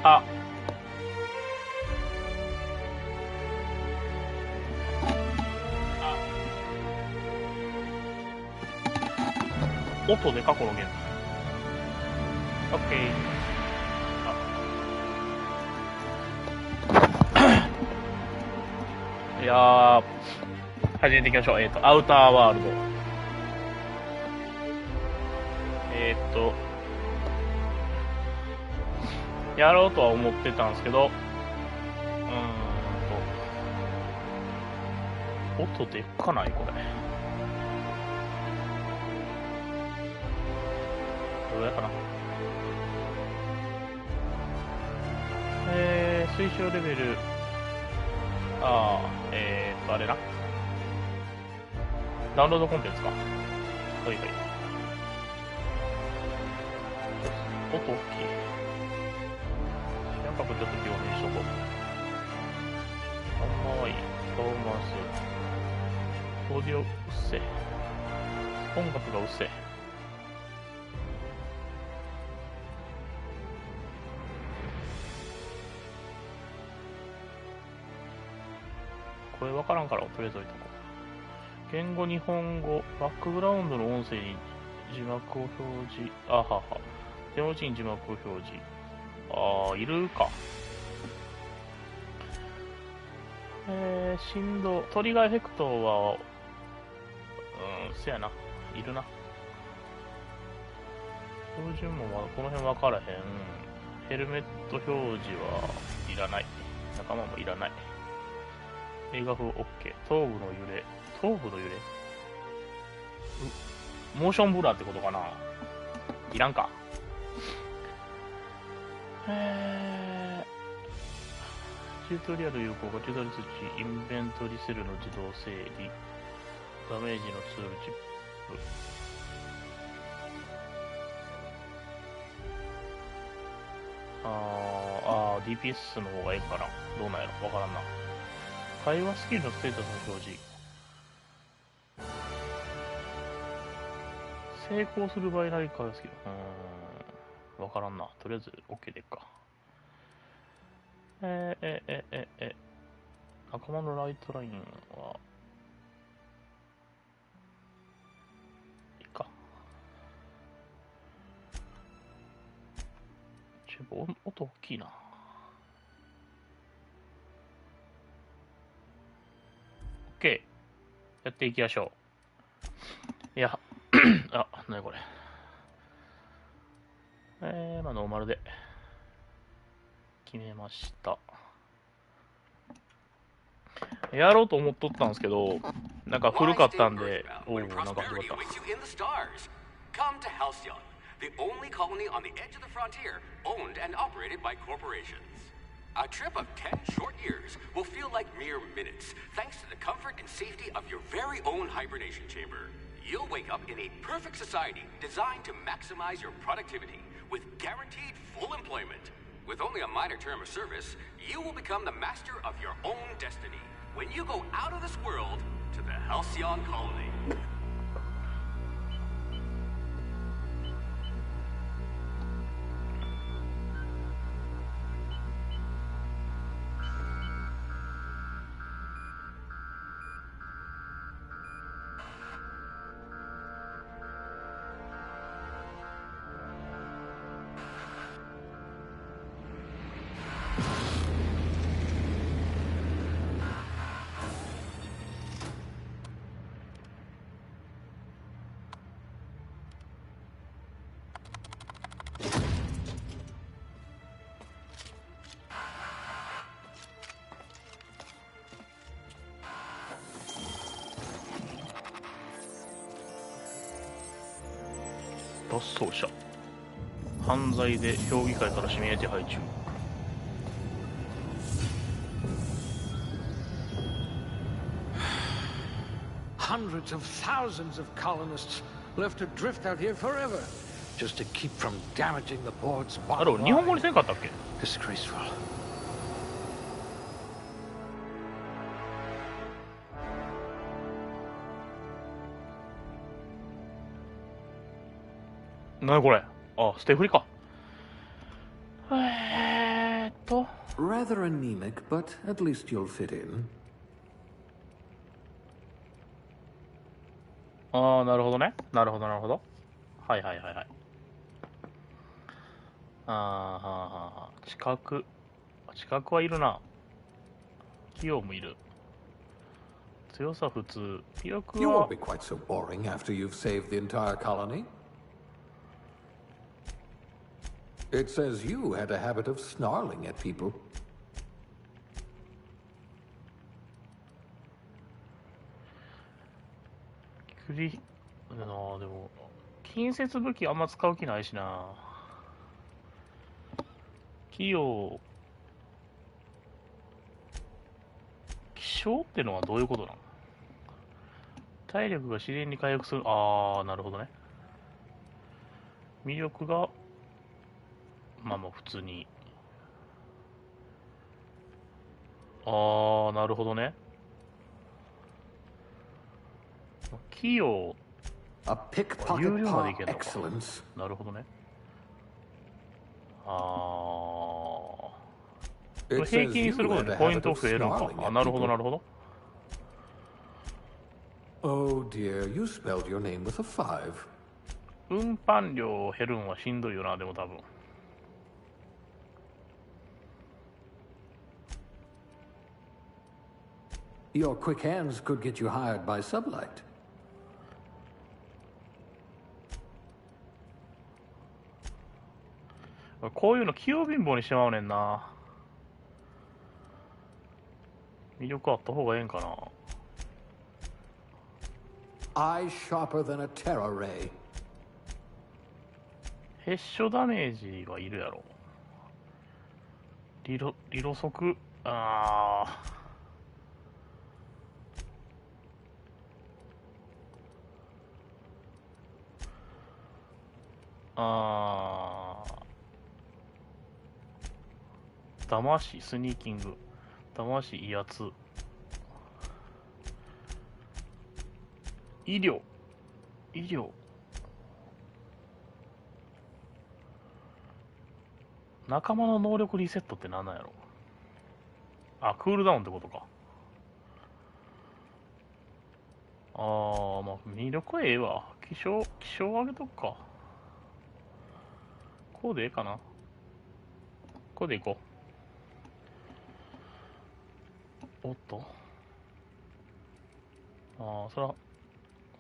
あ、音でかこのゲーム。オッケー。いやー、始めていきましょう。アウターワールド。やろうとは思ってたんですけど、音でっかないこれ。どうやかな。推奨レベル、あれな。ダウンロードコンテンツか。はいはい。音大きい。なんかちょっと表明しとこう。はい、パフォーマンス。オーディオうっせえ。音楽がうっせえ。これ分からんからとりあえず置いとこう。言語日本語、バックグラウンドの音声に字幕を表示。あはは。手持ちに字幕を表示。いるか。振動、トリガーエフェクトは、せやな。いるな。標準もこの辺分からへん。ヘルメット表示はいらない。仲間もいらない。映画風 OK。頭部の揺れ。頭部の揺れモーションブラーってことかな。いらんか。チュートリアル有効化、チュートリアル通知、インベントリセルの自動整理、ダメージのツールチップ。DPS の方がいいかな。どうなんやろわからんな。会話スキルのステータスの表示。成功する場合なり会話スキル。わからんな。とりあえず OK でいっか。仲間のライトラインは、いいか。音大きいな。OK。やっていきましょう。いや、なにこれ。ノーマルで決めました。やろうと思っとったんですけど、なんか古かったんで、なんか始まった。The only colony on the edge of the frontier, owned and operated by corporations. A trip of 10 short years will feel like mere minutes, thanks to the comfort and safety of your very own hibernation chamber. You'll wake up in a perfect society designed to maximize your productivity, with guaranteed full employment. With only a minor term of service, you will become the master of your own destiny when you go out of this world to the Halcyon colony.脱走者。犯罪で評議会から指名手配中。Hundreds of thousands of colonists left adrift out here forever, just to keep from damaging the port's bottom line. 日本語にせんかったっけ？ Disgraceful. なにこれ？捨て振りか。と Rather anemic, but at least you'll fit in. ああ、なるほどね。なるほど、なるほど。はいはいはいはい。ああ、はあはあ。知覚はいるな。器用もいる。強さ普通。威力 You は won't be quite so boring after you've saved the entire colony. It says you had a habit of snarling at people. でも、近接武器あんま使う気ないしな。器用、気象ってのはどういうことなの？体力が自然に回復する。ああ、なるほどね。魅力が、まあまあ普通に。ああ、なるほどね。器用、A 有 pickpocket 料までい par けんのか。 excellence. なるほどね。ああ。It 平 says 均に you すること had で a ポイン habit ト of 増えるんか。 snarling あ、 at なるほど、な people. るほど。Oh dear, you spelled your name with a 5. 運搬量減るんはしんどいよな、でも多分。Your quick hands could get you hired by Sublight. こういうの器用貧乏にしてまうねんな。魅力あった方がええんかな。Eye sharper than a terror ray. ヘッショダメージはいるやろ。リロ速。あ騙し、スニーキング。騙し、威圧。医療。仲間の能力リセットって何なんやろ。あ、クールダウンってことか。まあ、魅力はええわ。気象上げとくか。こうでええかな。こうでいこう。おっと。そ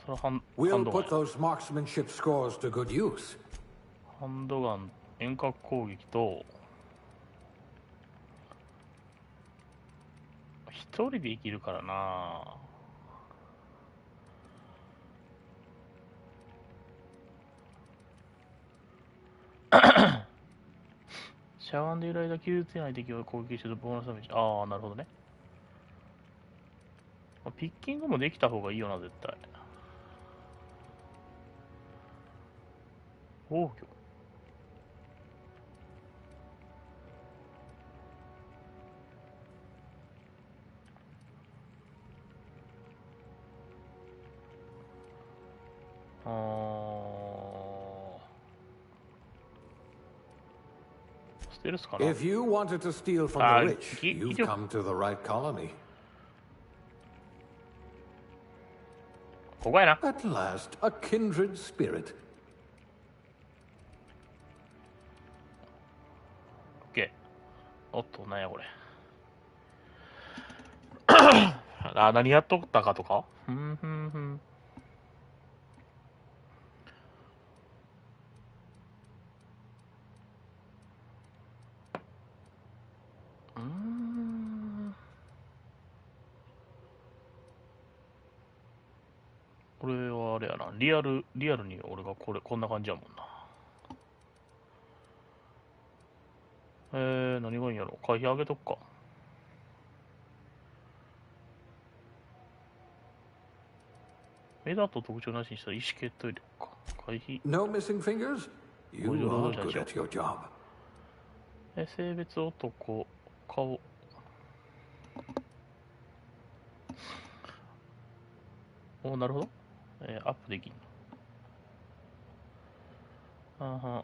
らハン We'll ドガン put や。 those marksmanship scores to good use. ハンドガン、遠隔攻撃と、一人で生きるからな。しゃがんでいる間、傷つけない敵を攻撃するボーナスダメージ。ああ、なるほどね。ピッキングもできた方がいいよな、絶対。防御。ステルスかな。 If you wanted to steal from the rich, you've come to the right colony. ここやな。 At last, a kindred spirit. OK。おっと、なんやこれ。何やっとったかとか。これはあれやな。リアルに俺がこんな感じやもんな。何がいいんやろ。回避上げとくか。目だと特徴なしにしたら意思決定力か。回避。 No missing fingers? You are good at your job. 性別男、顔。なるほど。アップできんの。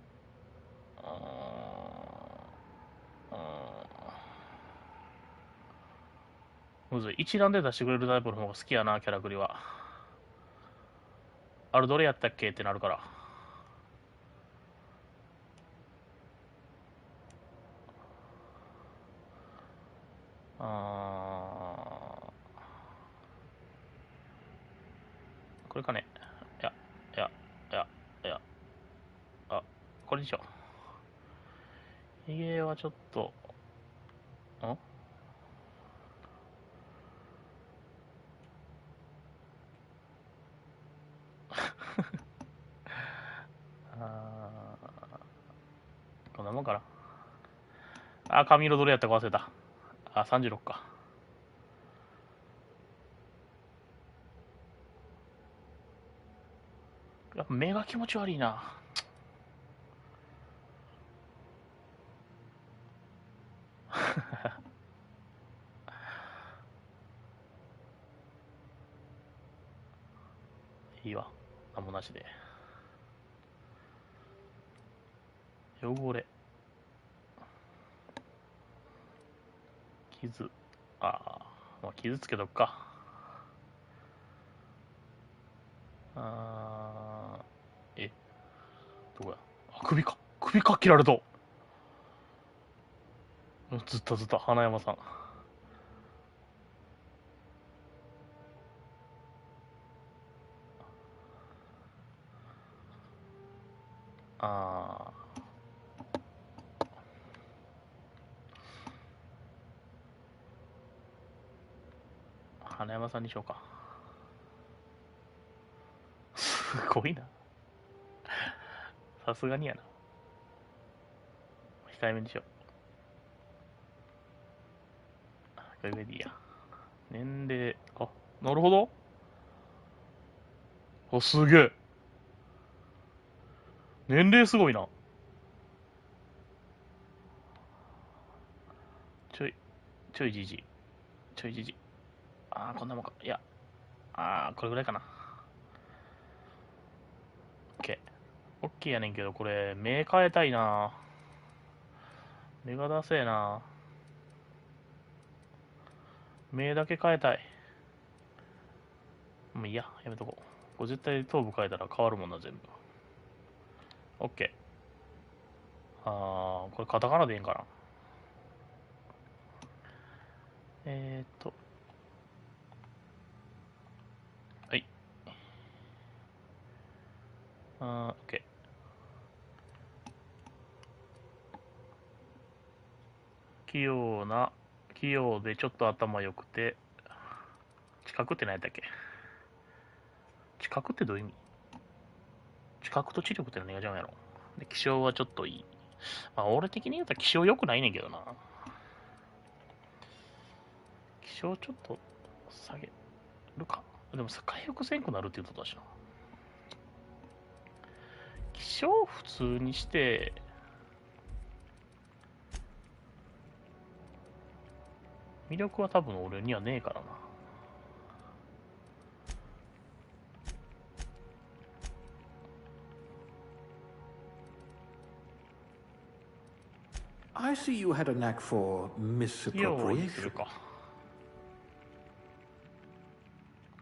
むずい。一覧で出してくれるタイプの方が好きやな、キャラクリは。あれどれやったっけってなるから。これかね。いや、いや、いや、いや。あ、これにしよう。ヒゲはちょっと、んこんなもんかな。あ、髪色どれやったか忘れた。あ、36か。やっぱ目が気持ち悪いな。いいわ。なんもなしで。汚れ。傷。まあ、傷つけとくか。どこや。あ、首か。首か切られと。ずっと花山さん。ああ、花山さんにしようか。すごいな。さすがにやな。控えめにしよう。控えめでいいや。年齢、あ、なるほど。あ、すげえ。年齢すごいな。ちょいじじ。ちょいじじ。ああ、こんなもんか。いや、これぐらいかな。オッケー。オッケーやねんけど、これ、目変えたいな。目がダセえな。目だけ変えたい。もういいや、やめとこう。これ絶対頭部変えたら変わるもんな、全部。オッケー。これカタカナでいいんかな。はい。オッケー。器用でちょっと頭良くて、知覚って何やったっけ？知覚ってどういう意味？知覚と知力って何が違うんやろ？で、気象はちょっといい。まあ、俺的に言うと気象良くないねんけどな。気象ちょっと下げるか。でも回復せんくなるって言うとだしな。気象普通にして、魅力は多分俺にはねえからな。I see you had a knack for 器用にする misappropriation. か。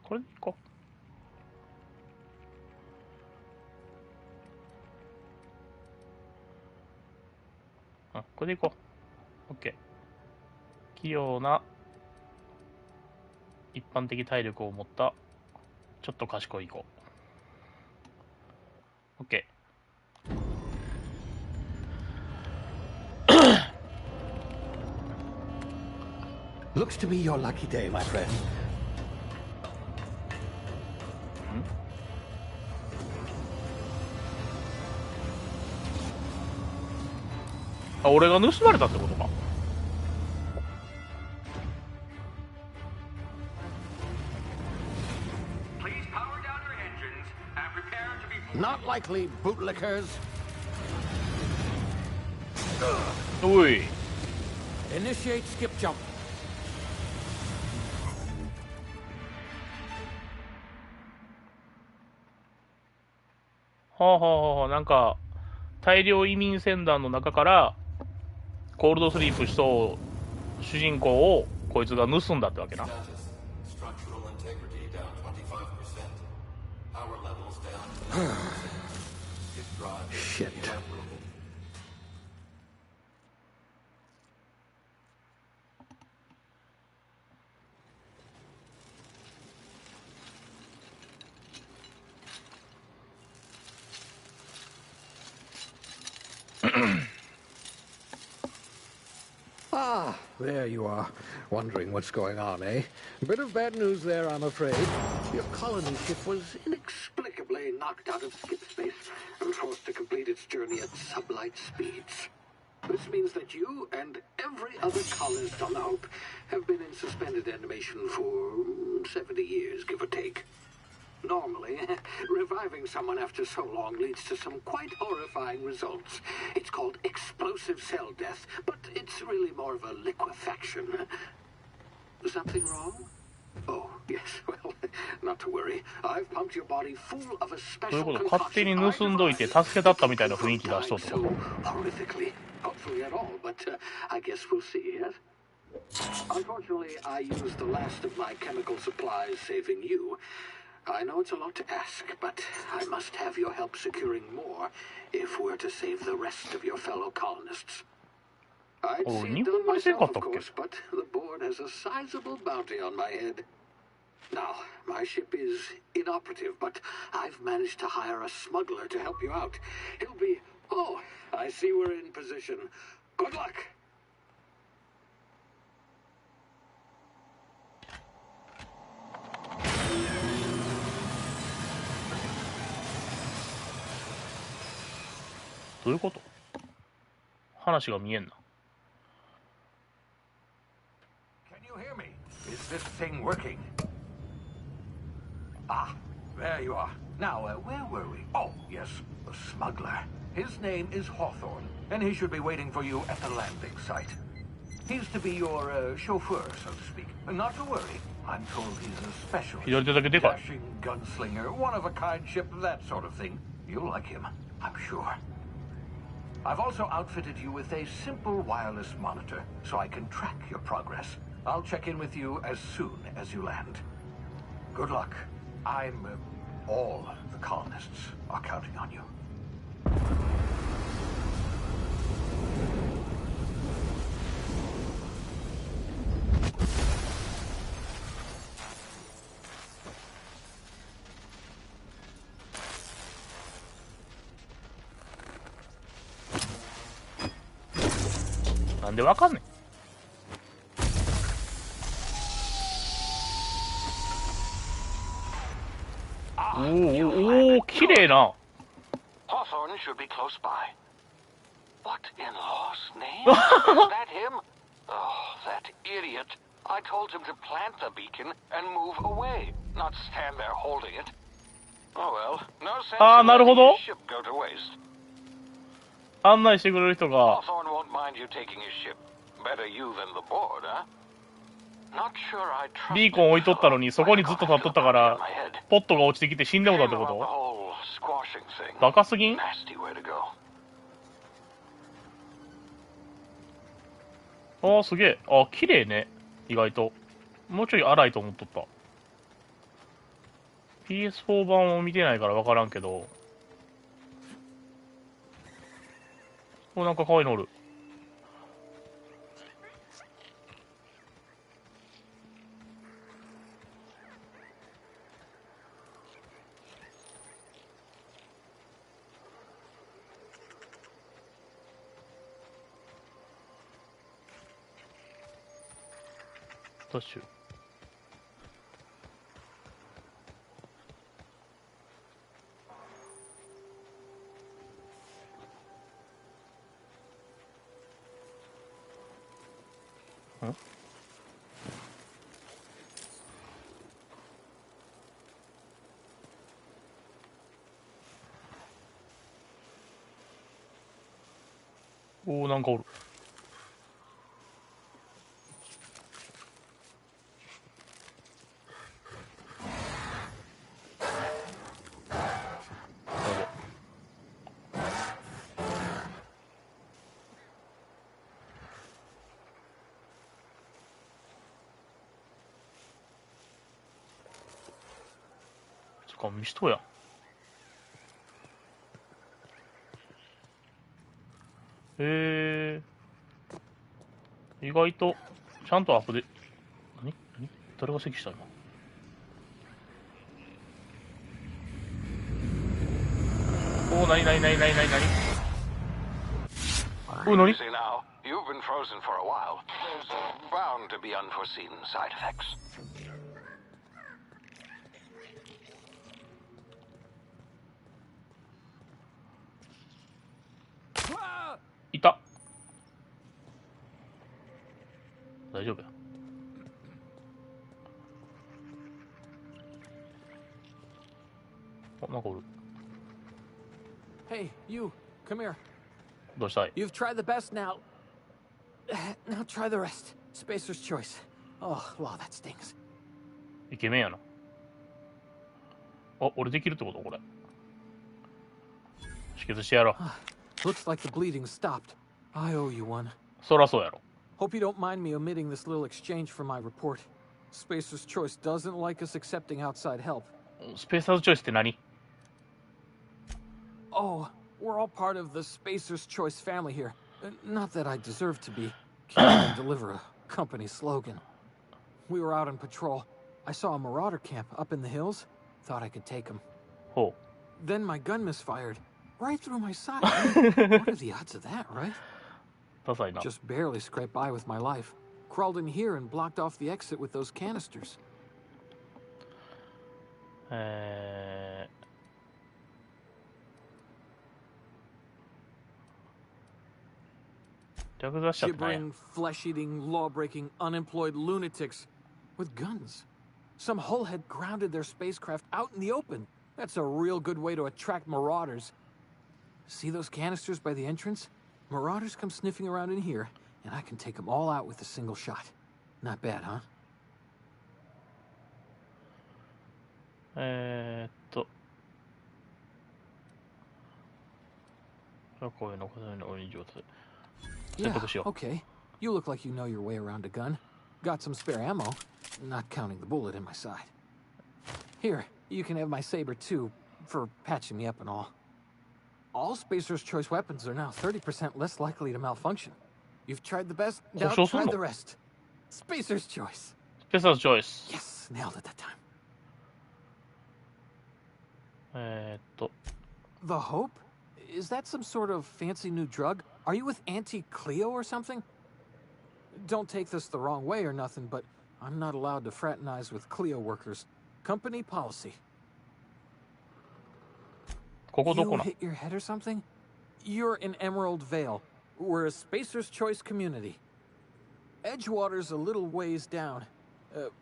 これでいこう。これでいこう。OK。器用な、一般的体力を持った、ちょっと賢い子。OK。Looks to be your lucky day, my friend. 俺が盗まれたってことか。Not likely, bootlickers. おい。Initiate skip jump. なんか、大量移民船団の中から、コールドスリープしそう主人公をこいつが盗んだってわけな。Shit. Ah, there you are. Wondering what's going on, eh? Bit of bad news there, I'm afraid. Your colony ship was inexplicably knocked out of skip space and forced to complete its journey at sublight speeds. This means that you and every other colonist on the Hope have been in suspended animation for 70 years, give or take. Normally, reviving someone after so long leads to some quite horrifying results. It's called explosive cell death, but it's really more of a liquefaction. Something wrong? Oh, yes, well, not to worry. I've pumped your body full of a special concoction. 勝手に盗んどいて助けたったみたいな雰囲気出しとってこと。 Horrifically. Hopefully at all, but I guess we'll see, yes? Unfortunately, I used the last of my chemical supplies saving you. I know it's a lot to ask, but I must have your help securing more if we're to save the rest of your fellow colonists. I'd Oh, see it you done want to say myself, of what, okay. course, but the board has a sizable bounty on my head. Now, my ship is inoperative, but I've managed to hire a smuggler to help you out. He'll be... Oh, I see we're in position. Good luck! どういうこと？話が見えんな。Can you hear me? Is this thing working? Ah, there you are. Now, where were we? Oh, yes, the smuggler. His name is Hawthorne, and he should be waiting for you at the landing site. He's to be your chauffeur, so to speak. Not to worry. I'm told he's a specialist. 左手だけでかい。 Dashing gunslinger, one-of-a-kind ship, that sort of thing. You'll like him, I'm sure. I've also outfitted you with a simple wireless monitor, so I can track your progress. I'll check in with you as soon as you land. Good luck. All the colonists are counting on you. なんでわかんねん。おお、綺麗な。Hawthorne should be close by. What in law's name? Is that him? Oh, that idiot. I told him to plant the beacon and move away, not stand there holding it. Oh well, no sense in letting his ship go to waste. 案内してくれる人が。 Hawthorne won't mind you taking his ship. Better you than the board, huh? Not sure I trust ビーコン置いとったのにそこにずっと立っとったからポットが落ちてきて死んでもたってこと？バカすぎん？あーすげえ。あ、綺麗ね。意外ともうちょい荒いと思っとった。 PS4 版を見てないから分からんけど、お、なんか可愛いのおる。ダッシュ。ん？おお、なんかおる。見しとや。意外とちゃんとアップで。何誰が席した今。おお、何お、何？ You've been frozen for a while. There's bound to be unforeseen side effects. いた。大丈夫や。あ、なんかおる。 Hey, you, come here. どうしたい？ You've tried the best now. Now try the rest. Spacer's choice. Oh, wow, that stings. イケメンやな。あ、俺できるってことこれ。止血してやろう。 Looks like the bleeding stopped. I owe you one. そらそうやろ。 Hope you don't mind me omitting this little exchange for my report. Spacer's choice doesn't like us accepting outside help. スペーサーズチョイスって何？ Oh, we're all part of the Spacer's choice family here. Not that I deserve to be. Can't even deliver a company slogan. We were out on patrol. I saw a marauder camp up in the hills. Thought I could take him. Oh. Then my gun misfired. Right through my side. What are the odds of that, right? Just barely scraped by with my life. Crawled in here and blocked off the exit with those canisters. Gibbering, flesh-eating, law-breaking, unemployed lunatics with guns. Some hullhead grounded their spacecraft out in the open. That's a real good way to attract marauders. See those canisters by the entrance? Marauders come sniffing around in here, and I can take them all out with a single shot. Not bad, huh? こういうのこういうの上手。 Yeah, okay. You look like you know your way around a gun. Got some spare ammo, not counting the bullet in my side. Here, you can have my saber too, for patching me up and all. All Spacer's Choice weapons are now 30% less likely to malfunction. You've tried the best, now try the rest. Spacer's Choice. Spacer's Choice. Yes, nailed it that time. The Hope? Is that some sort of fancy new drug? Are you with Auntie Cleo or something? Don't take this the wrong way or nothing, but I'm not allowed to fraternize with Cleo workers. Company policy. You hit your head or something? You're in Emerald Vale. We're a Spacer's Choice community. Edgewater's a little ways down.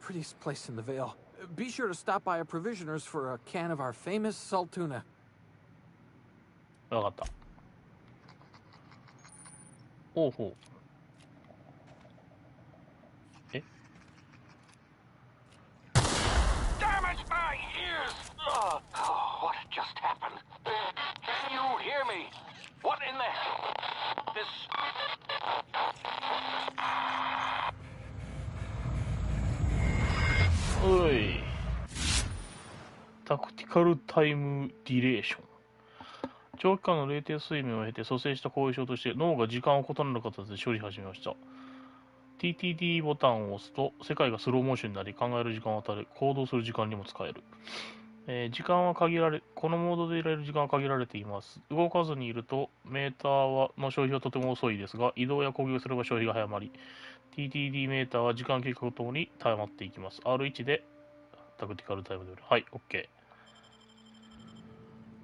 Prettiest place in the Vale. Be sure to stop by our provisioners for a can of our famous salt tuna. わかった。ほうほう。え Damage my ears! Oh, what just happened? Can you hear me? What in the hell? This... おい。タクティカルタイムディレーション。長期間の冷徹睡眠を経て蘇生した後遺症として脳が時間を異なる形で処理始めました。TTD ボタンを押すと世界がスローモーションになり考える時間を与え行動する時間にも使える。時間は限られ、このモードでいられる時間は限られています。動かずにいるとメーターの消費はとても遅いですが、移動や攻撃をすれば消費が早まり、TTD メーターは時間経過とともに溜まっていきます。R1 でタクティカルタイムではい、OK。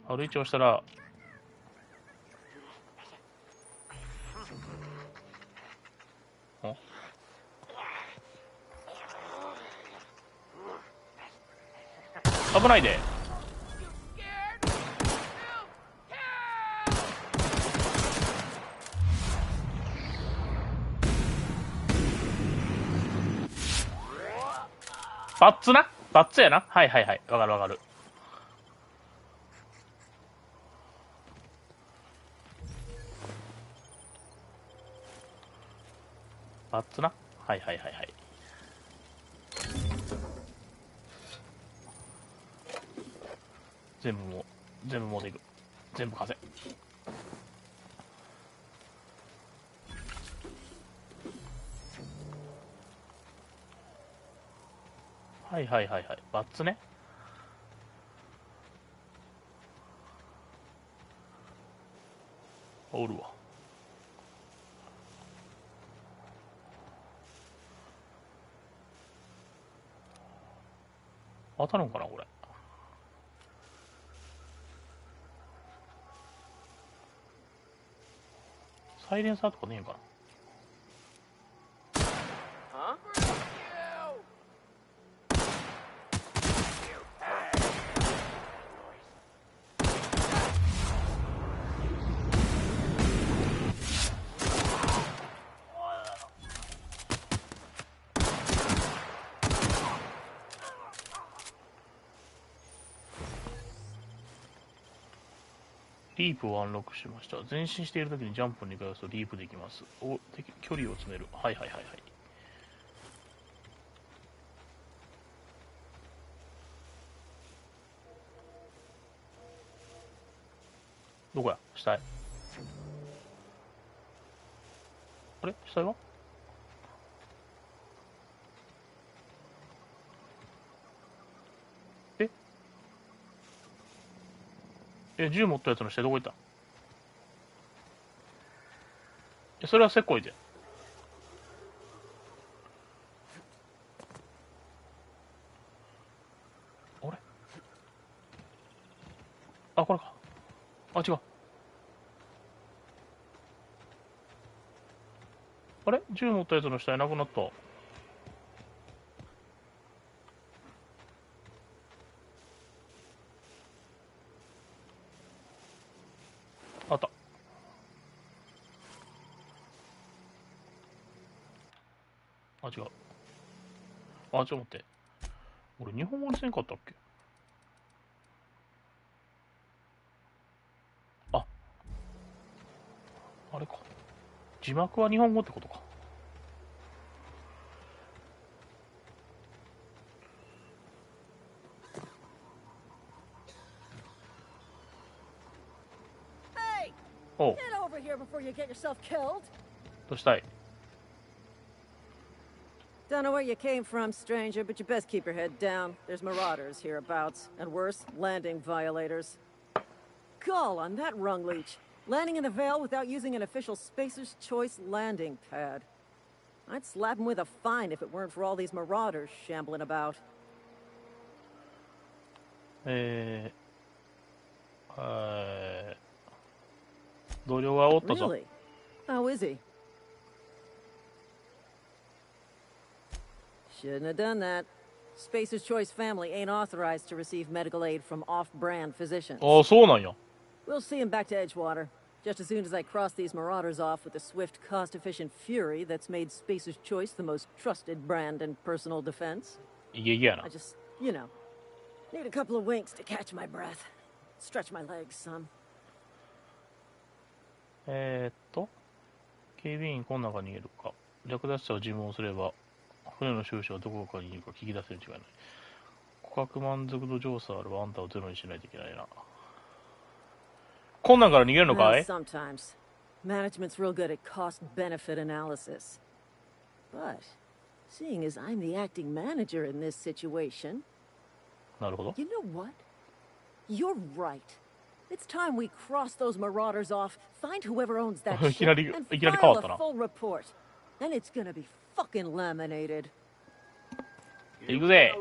R1 を押したら、危ないで。バッツな、バッツやな。はいはいはい、わかるわかる。バッツな、はいはいはいはい。全部持っていく。全部貸せ。はいはいはいはい。バッツね。おるわ。当たるんかなこれ。サイレンサーとかねえんかな。リープをアンロックしました。前進しているときにジャンプを2回押すとリープできます。距離を詰める。はいはいはいはい。どこや下へ。あれ死体は？銃持ったやつの死体どこ行った？それはせっこいで。あれ？あ、これか。あ、違う。あれ？銃持ったやつの死体なくなった。あった。あ、違う。あ、ちょっと待って。俺、日本語にせんかったっけ？あ、あれか。字幕は日本語ってことか。おう。どうしたい？Don't know where you came from, stranger, but you best keep your head down. There's marauders hereabouts, and worse, landing violators. Gall on that rung leech. Landing in the Vale without using an official Spacer's Choice landing pad. I'd slap him with a fine if it weren't for all these marauders shambling about. 同僚がおったぞ。 Really? How is he? Shouldn't have done that. Spacer's Choice family ain't authorized to receive medical aid from off-brand physicians. ああ、そうなんや。 We'll see him back to Edgewater. Just as soon as I cross these marauders off with the swift, cost-efficient fury that's made Spacer's Choice the most trusted brand in personal defense. いやいやな。 I just, you know, need a couple of winks to catch my breath. Stretch my legs some. 警備員この中に逃げるか。略奪者を尋問すれば、船の収支はどこかにいるか聞き出せるに違いない。顧客満足度調査あればあんたをゼロにしないといけないな。こんなんから逃げるのかい？ Sometimes. Management's real good at cost-benefit analysis. But, seeing as I'm the acting manager in this situation... なるほど。 You know what? You're right. It's time we cross those marauders off, find whoever owns that ship, and file a full report. Then it's gonna be fucking laminated. 行くぜ。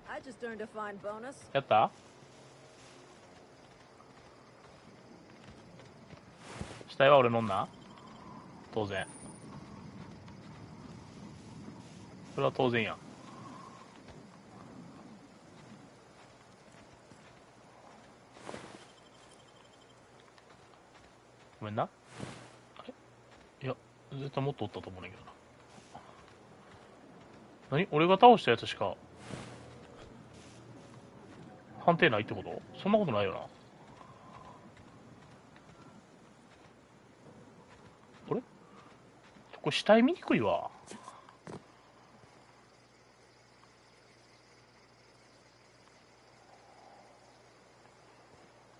I just earned a fine bonus. やった？死体は俺のんな？当然。それは当然やん。ごめんな。あれ？いや、絶対もっとおったと思うねんけどな。何？俺が倒したやつしか判定ないってこと？そんなことないよな。あれ？これ死体見にくいわ。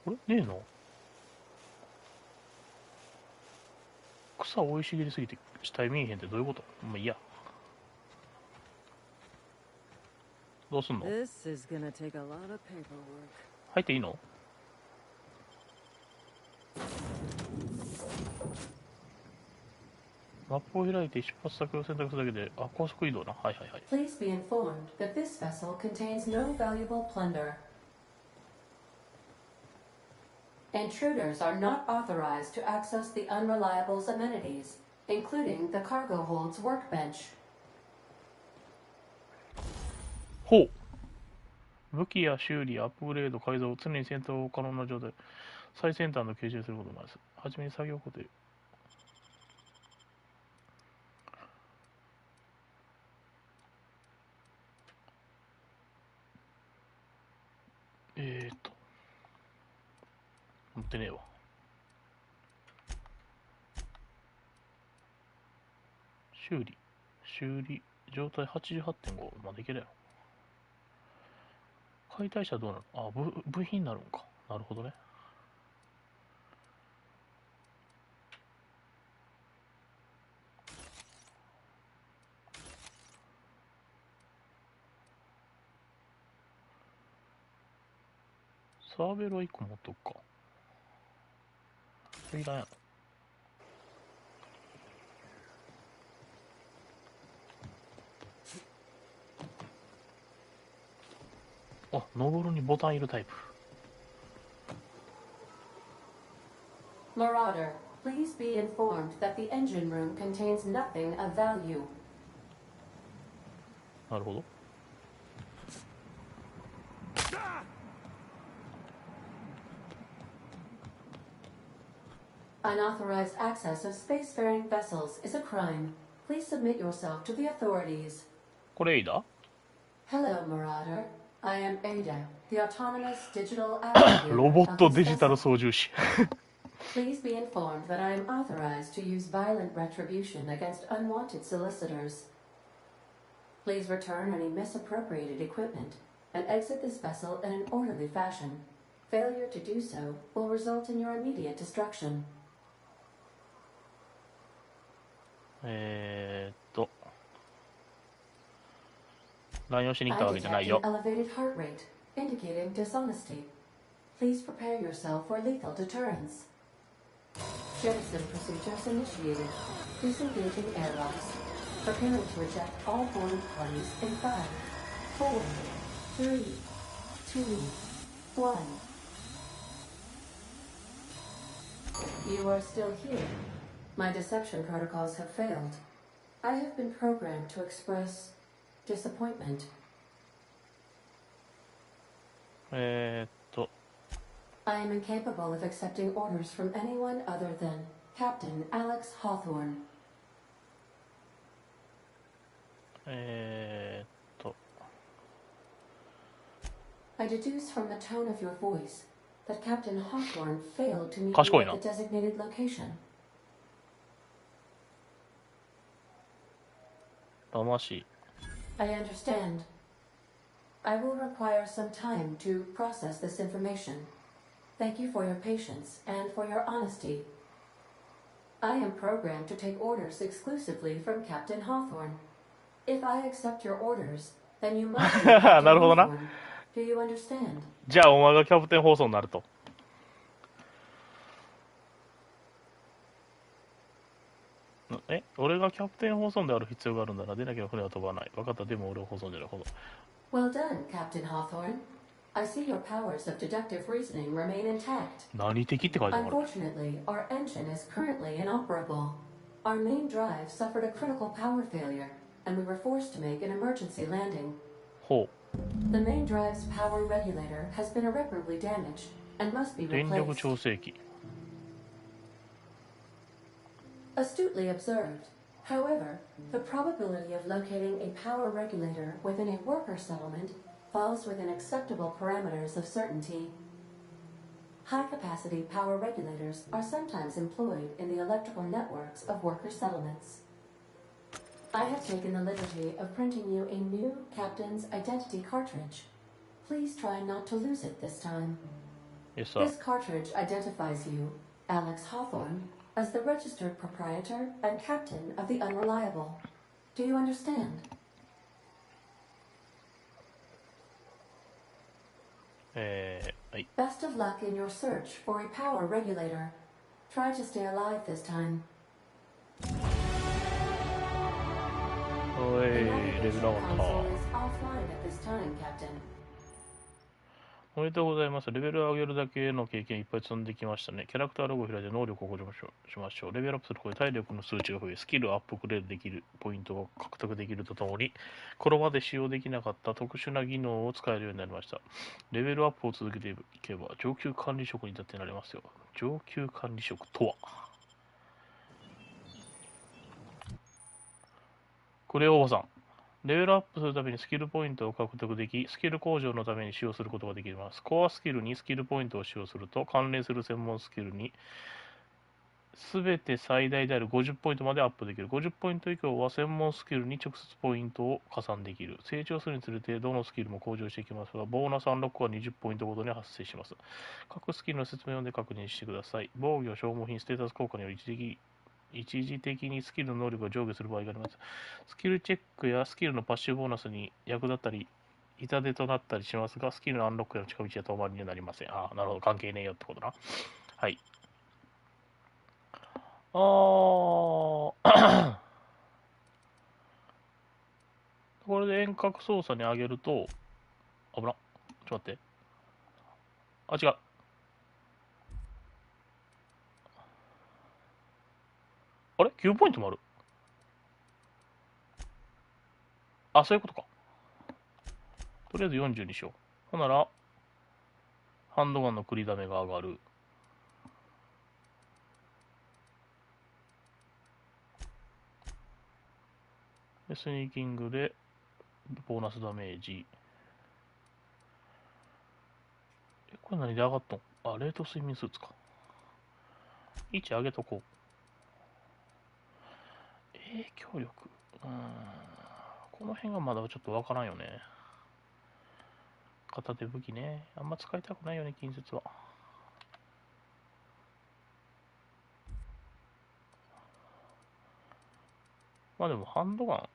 あれ？ねえの？草生い茂りすぎて死体見えへんってどういうこと？まあいいや。どうすんの？入っていいの？マップを開いて出発先を選択するだけで、あ、高速移動な。はいはいはい。Please be informed that this vessel contains no valuable plunder. Intruders are not authorized to access the Unreliable's amenities, including the cargo hold's workbench. ほう。武器や修理、アップグレード、改造、常に戦闘可能な状態、最先端の吸収することもあります。はじめに作業工程。持ってねえわ。修理、状態 88.5 までいけるやろ。解体したらどうなるの？あ、部品になるんか。なるほどね。サーベルは1個持っとくか。これいらんやろ。あ、登るにボタンいるタイプ。Marauder, please be informed that the engine room contains nothing of value. なるほど。Unauthorized access of spacefaring vessels is a crime. Please submit yourself to the authorities. これいいだ？ Hello, Marauder. I am Ada, the autonomous digital activator ロボット of デ this ジタル vessel. 操縦士。Please be informed that I am authorized to use violent retribution against unwanted solicitors. Please return any misappropriated equipment and exit this vessel in an orderly fashion. Failure to do so will result in your immediate destruction. 乱用しに来た I わけじゃない detect よ。 an elevated heart rate, indicating dishonesty. Please prepare yourself for lethal deterrence. Jettison procedures initiated. Disengaging airlocks. Preparing to eject all boarding parties in 5, 4, 3, 2, 1. You are still here. My deception protocols have failed. I have been programmed to express disappointment. I am incapable of accepting orders from anyone other than Captain Alex Hawthorne. I deduce from the tone of your voice that Captain Hawthorne failed to meet you at the designated location. 魂。 I understand. I will require some time to process this information. Thank you for your patience and for your honesty. I am programmed to take orders exclusively from Captain Hawthorne. If I accept your orders, then you must be Captain なるほどな。 Hawthorne. Do you understand? じゃあお前がキャプテン放送になると。俺がキャプテン放送である必要があるんだな。でなきゃ船は飛ばない。分かった。でも俺を放送じゃないほど。Well done, Captain Hawthorne. I see your powers of deductive reasoning remain intact. 何的って書いてある。 Unfortunately, our engine is currently inoperable. Our main drive suffered a critical power failure, and we were forced to make an emergency landing. ほう。 The main drive's power regulator has been irreparably damaged and must be 電力 replaced. 調整器。 Astutely observed. However, the probability of locating a power regulator within a worker settlement falls within acceptable parameters of certainty. High-capacity power regulators are sometimes employed in the electrical networks of worker settlements. I have taken the liberty of printing you a new Captain's Identity cartridge. Please try not to lose it this time. Yes, sir. This cartridge identifies you, Alex Hawthorne, as the registered proprietor and captain of the Unreliable. Do you understand? はい。 Best of luck in your search for a power regulator. Try to stay alive this time. おい、レベル上がった。 Console is offline at this time, Captain. おめでとうございます。レベルを上げるだけの経験いっぱい積んできましたね。キャラクターロゴを開いて能力を向上しましょう。レベルアップすることで体力の数値が増え、スキルをアップグレードできるポイントを獲得できるとともに、これまで使用できなかった特殊な技能を使えるようになりました。レベルアップを続けていけば上級管理職に立ってなれますよ。上級管理職とは。クレオーバさん。レベルアップするためにスキルポイントを獲得でき、スキル向上のために使用することができます。コアスキルにスキルポイントを使用すると、関連する専門スキルにすべて最大である50ポイントまでアップできる。50ポイント以降は専門スキルに直接ポイントを加算できる。成長するにつれてどのスキルも向上していきますが、ボーナスアンロックは20ポイントごとに発生します。各スキルの説明を読んで確認してください。防御、消耗品、ステータス効果により一時的にスキルの能力が上下する場合があります。スキルチェックやスキルのパッシブボーナスに役立ったり、痛手となったりしますが、スキルのアンロックへの近道は遠回りにはなりません。ああ、なるほど。関係ねえよってことな。はい。これで遠隔操作に上げると、危な。ちょっと待って。あ、違う。あれ ?9 ポイントもある。あ、そういうことか。とりあえず40にしよう。ほんなら、ハンドガンの繰りだめが上がる。でスニーキングで、ボーナスダメージ。これ何で上がっとん？あ、冷凍睡眠スーツか。位置上げとこう。影響力。この辺がまだちょっとわからんよね。片手武器ね。あんま使いたくないよね、近接は。まあでも、ハンドガン。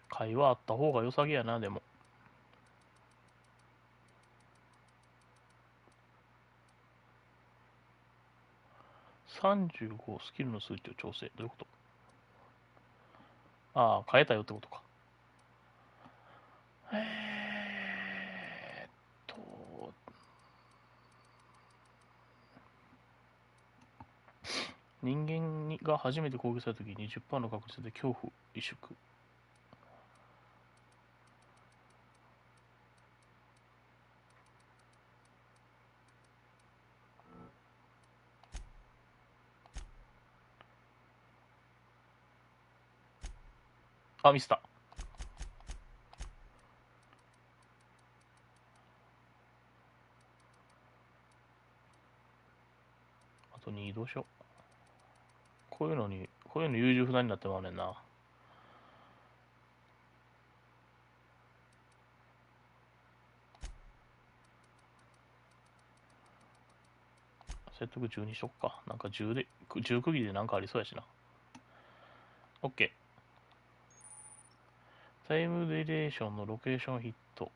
会話あった方が良さげやな、でも。35スキルの数値を調整。どういうこと？ああ、変えたよってことか。人間が初めて攻撃されたときに 20% の確率で恐怖、萎縮。あ、ミスった。あと2どうしよう。こういうの優柔不断になってまうねんな。説得10にしとくか。なんか10区切りでなんかありそうやしな。OK。タイムディレーションのロケーションヒット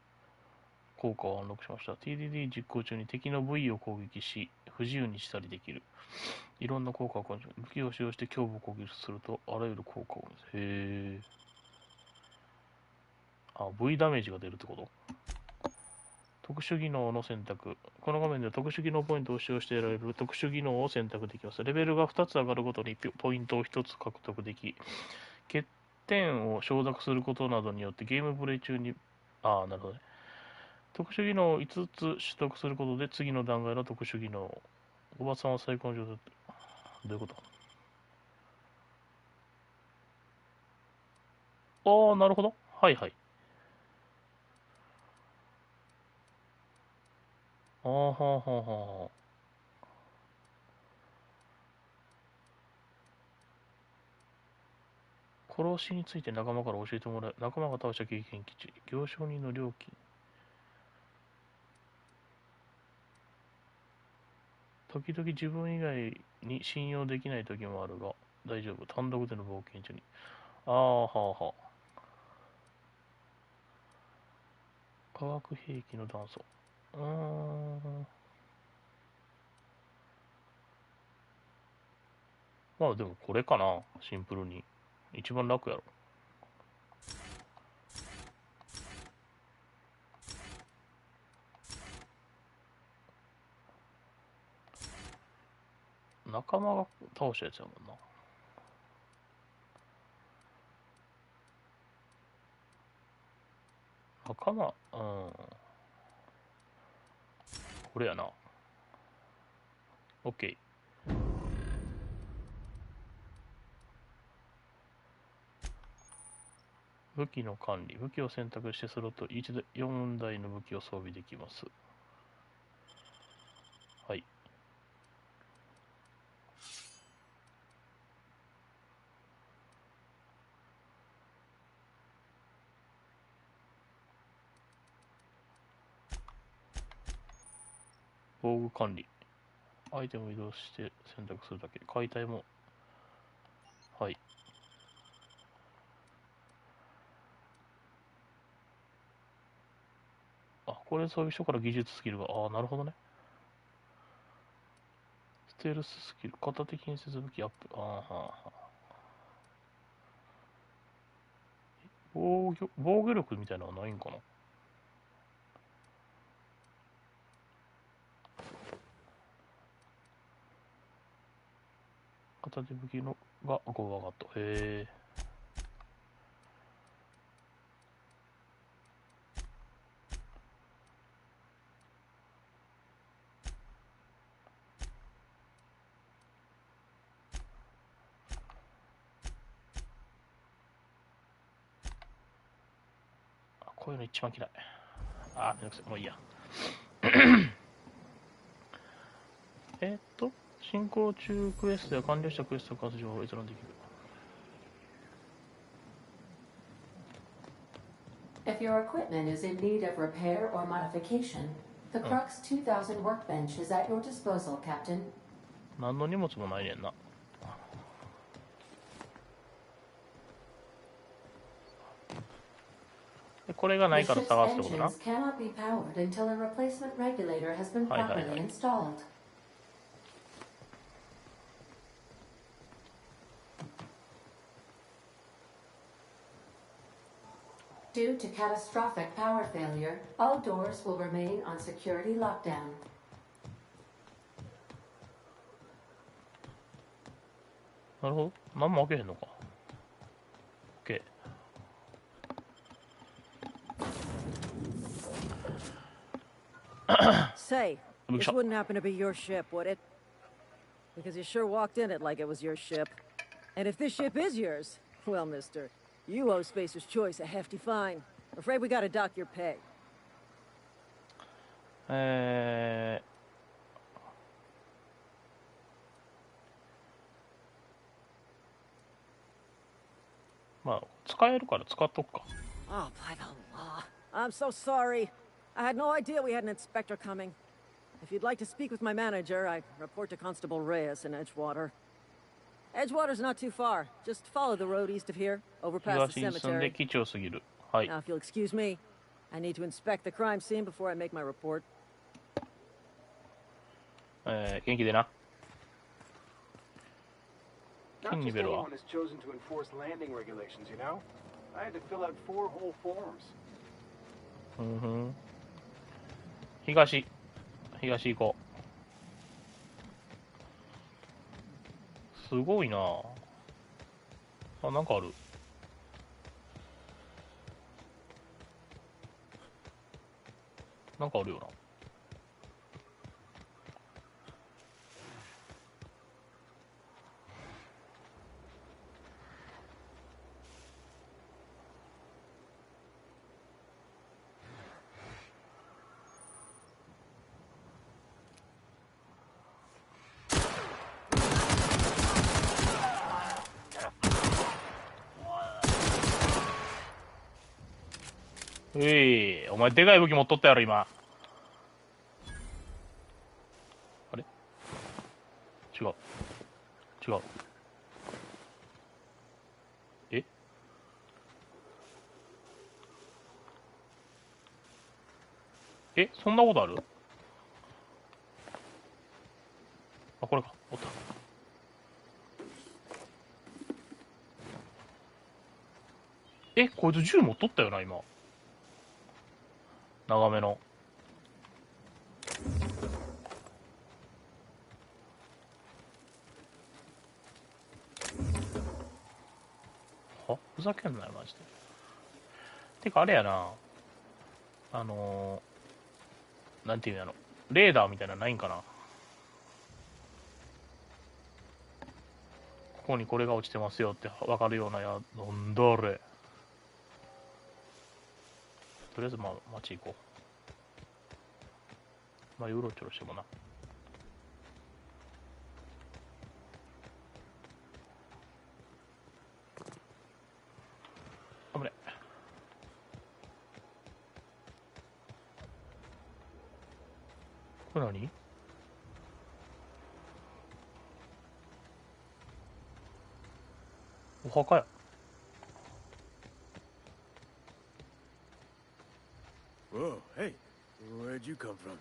効果をアンロックしました。TDD 実行中に敵の部位を攻撃し、不自由にしたりできる。いろんな効果を感じる。武器を使用して胸部を攻撃すると、あらゆる効果を。へー。あ、V ダメージが出るってこと？特殊技能の選択。この画面では特殊技能ポイントを使用して得られる特殊技能を選択できます。レベルが2つ上がるごとにポイントを1つ獲得でき、欠点を承諾することなどによってゲームプレイ中に、なるほどね。特殊技能を5つ取得することで次の段階の特殊技能。おばさんは最高の状態。どういうこと？なるほど。はいはい。はあはあはあはあ。殺しについて仲間から教えてもらう。仲間が倒した経験基地。行商人の料金。時々自分以外に信用できない時もあるが、大丈夫。単独での冒険中に。はあはあ。化学兵器の断層。まあでもこれかな。シンプルに。一番楽やろ。仲間が倒したやつやもんな。仲間、これやな。OK。武器の管理。武器を選択してスロット4台の武器を装備できます。はい。防具管理。アイテムを移動して選択するだけ。解体も。はい。あ、これ装備書から技術スキルが。ああ、なるほどね。ステルススキル。片手近接武器アップ。ああ、はあ、はあ。防御力みたいなのはないんかな。片手武器のが5上がった。へえ。こういうの一番嫌い。あー、めんどくさい。もういいや。進行中クエストや完了したクエスト活情報を閲覧できる。If your equipment is in need of repair or modification, the Crux 2000 workbench is at your disposal, Captain. 何の荷物もないねんな。でこれがないから探すってことな。cannot be powered until a replacement regulator has been properly installed. Due to catastrophic power failure, all doors will remain on security lockdown. なるほど。何も開けへんのか。OK。Say, this wouldn't happen to be your ship, would it? Because you sure walked in it like it was your ship. And if this ship is yours, well, mister, you owe Spacer's Choice a hefty fine. Afraid we gotta dock your pay. まあ、使えるから使っとくか。Oh, by the law. I'm so sorry. I had no idea we had an inspector coming. If you'd like to speak with my manager, I'd report to Constable Reyes in Edgewater. Edgewater's not too far. Just follow the road east of here, over past the cemetery. Now, if you'll excuse me, I need to inspect the crime scene before I make my report. 元気でな。金にベルは。東行こう。すごいなあ。なんかある。なんかあるよな。お前でかい武器持っとったやろ今。あれ違うそんなことある？あ、これか。おった。こいつ銃持っとったよな今。長めの。ふざけんなよマジで。てかあれやな、なんていうんやろ、レーダーみたいなのないんかな。ここにこれが落ちてますよって分かるようなや。なんだあれ。とりあえずまあ街行こう。まあうろちょろしてもな。あぶね。これ何？お墓や。Whoa, hey, where'd you come from?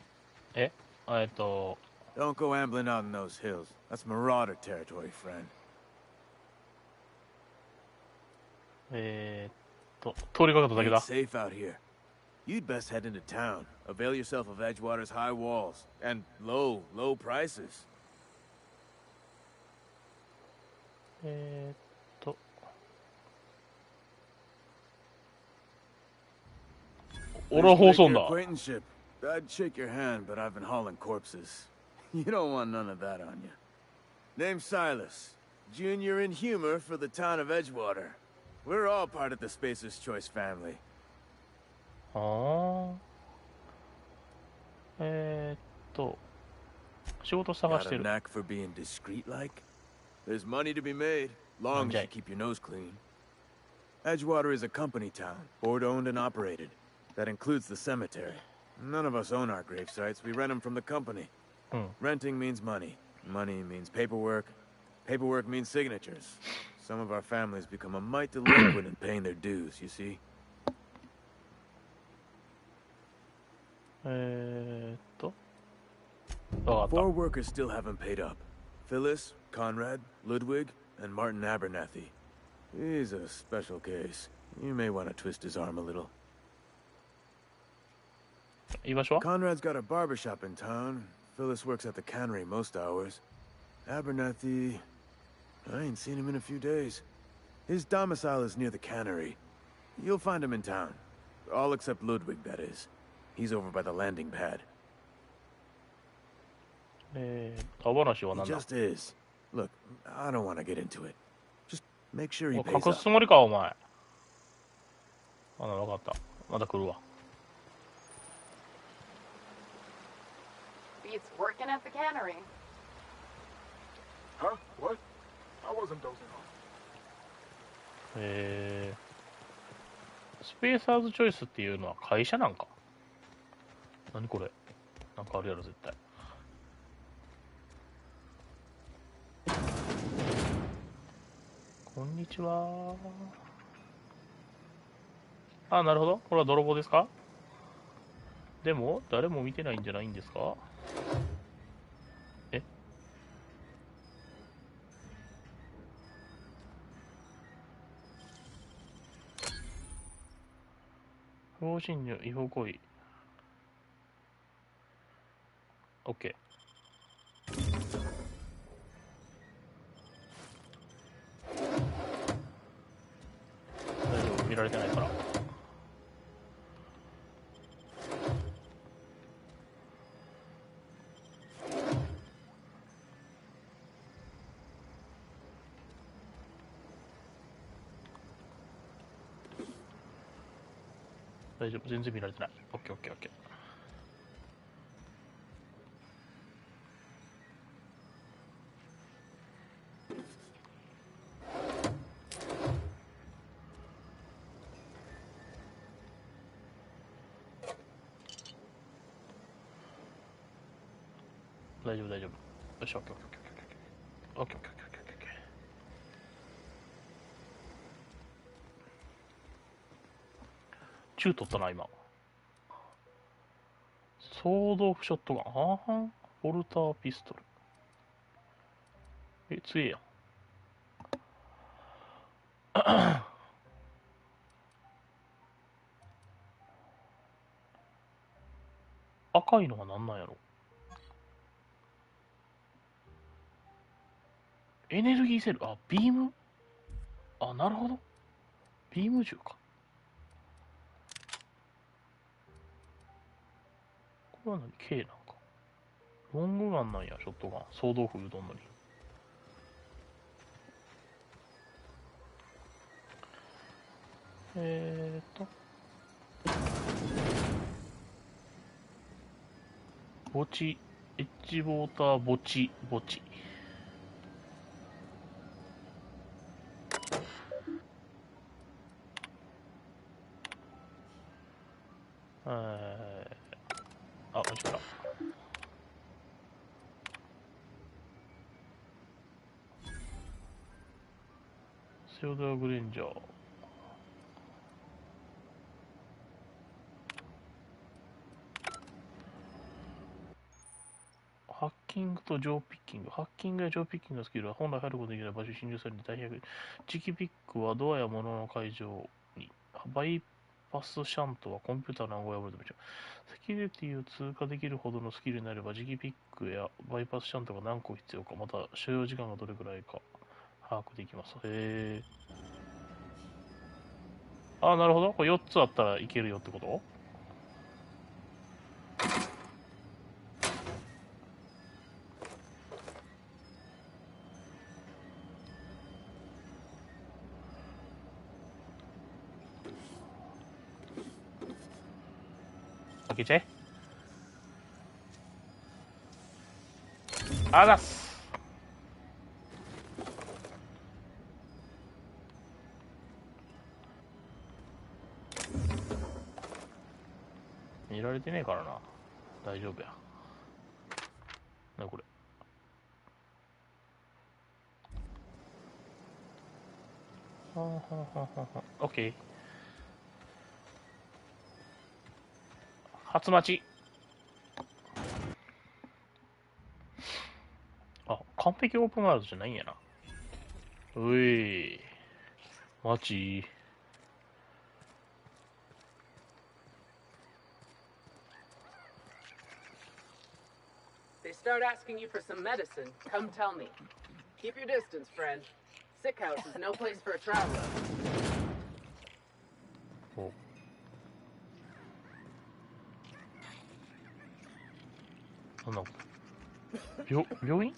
え、Don't go ambling out in those hills. That's marauder territory, friend. 通りかかっただけ It's だ。 safe out here. You'd best head into town. Avail yourself of Edgewater's high walls and low prices. 俺は放送だ。 Acquaintanceship. I'd shake your hand, but I've been hauling corpses. You don't want none of that on you. Name's Silas. Junior in humor for the town of Edgewater. We're all part of the Spacer's Choice family. ああ。仕事探 Got して a る。 knack for being discreet like? There's money to be made, long as you keep your nose clean. Edgewater is a company town, board-owned and operated. That includes the cemetery. None of us own our grave sites. We rent them from the company. Renting means money. Money means paperwork. Paperwork means signatures. Some of our families become a mite delinquent in paying their dues, you see? わかった。 Four workers still haven't paid up. Phyllis, Conrad, Ludwig, and Martin Abernathy. He's a special case. You may want to twist his arm a little. 居場所は？ Conrad's got a barbershop in town. Phyllis works at the cannery most hours. Abernathy... I ain't seen him in a few days. His domicile is near the cannery. You'll find him in town. All except Ludwig, that is. He's over by the landing pad. 田話は He 何だ？ just is. Look, I don't want to get into it. Just make sure he 隠 pays す up. つもりか、お前。あ、わかった。また来るわ。 Beats working at the cannery. Huh? What? I wasn't dozing off. スペーサーズチョイスっていうのは会社なんか？何これ？なんかあるやろ、絶対。こんにちは。あ、なるほど。これは泥棒ですか？でも、誰も見てないんじゃないんですか？え？不法侵入、違法行為。OK。大丈夫、見られてないから。大丈夫、全然見られてない。OK、OK、OK。大丈夫、大丈夫。よし、OK、OK、OK、OK。OK、OK、OK、OK。中取ったな、今。ソードオフショットガン。はーはん。ボルターピストル。え、強えやん。赤いのは何なんやろ？エネルギーセル。あ、ビーム？あ、なるほど。ビーム銃か。これは何？ K なんか。ロングガンなんや、ショットガン。ソードオフうどんのに。墓地、エッジウォーター墓地。あ、こっちから。セオドア・グレンジャー。ハッキングとジョーピッキング。ハッキングやジョーピッキングのスキルは本来入ることができない場所に侵入されて大役。磁気ピックはドアや物の解錠に。バイパスシャントはコンピューターの暗号を破るためじゃ。セキュリティを通過できるほどのスキルになれば磁気ピックやバイパスシャントが何個必要か、また所要時間がどれくらいか把握できます。へー。あ、なるほど。これ4つあったらいけるよってこと？開けちゃえ。あざっす。見られてねえからな。大丈夫や。なにこれ。はんはんはんはんはん。オッケー。初待ち。あ、完璧オープンワールドじゃないんやな。うい。待ち。They start asking you for some medicine, come tell me. Keep your distance, friend. Sick house is no place for a traveler. お。なんだこれ。病院？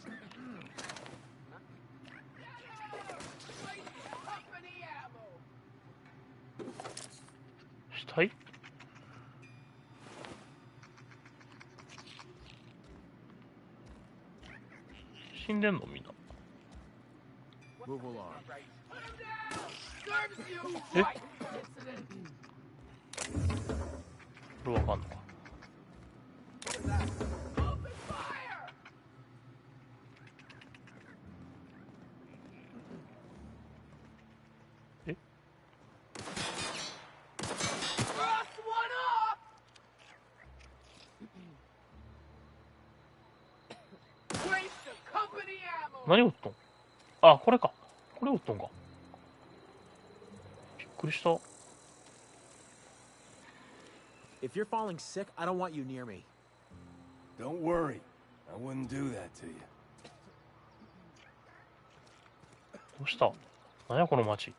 死体？死んでんのみんな。え？これわかんのか。え？何撃っとん？あ、これか。これ撃っとんか。びっくりした。If you're falling sick, I don't want you near me. Don't worry. I wouldn't do that to you. どうした？何やこの街。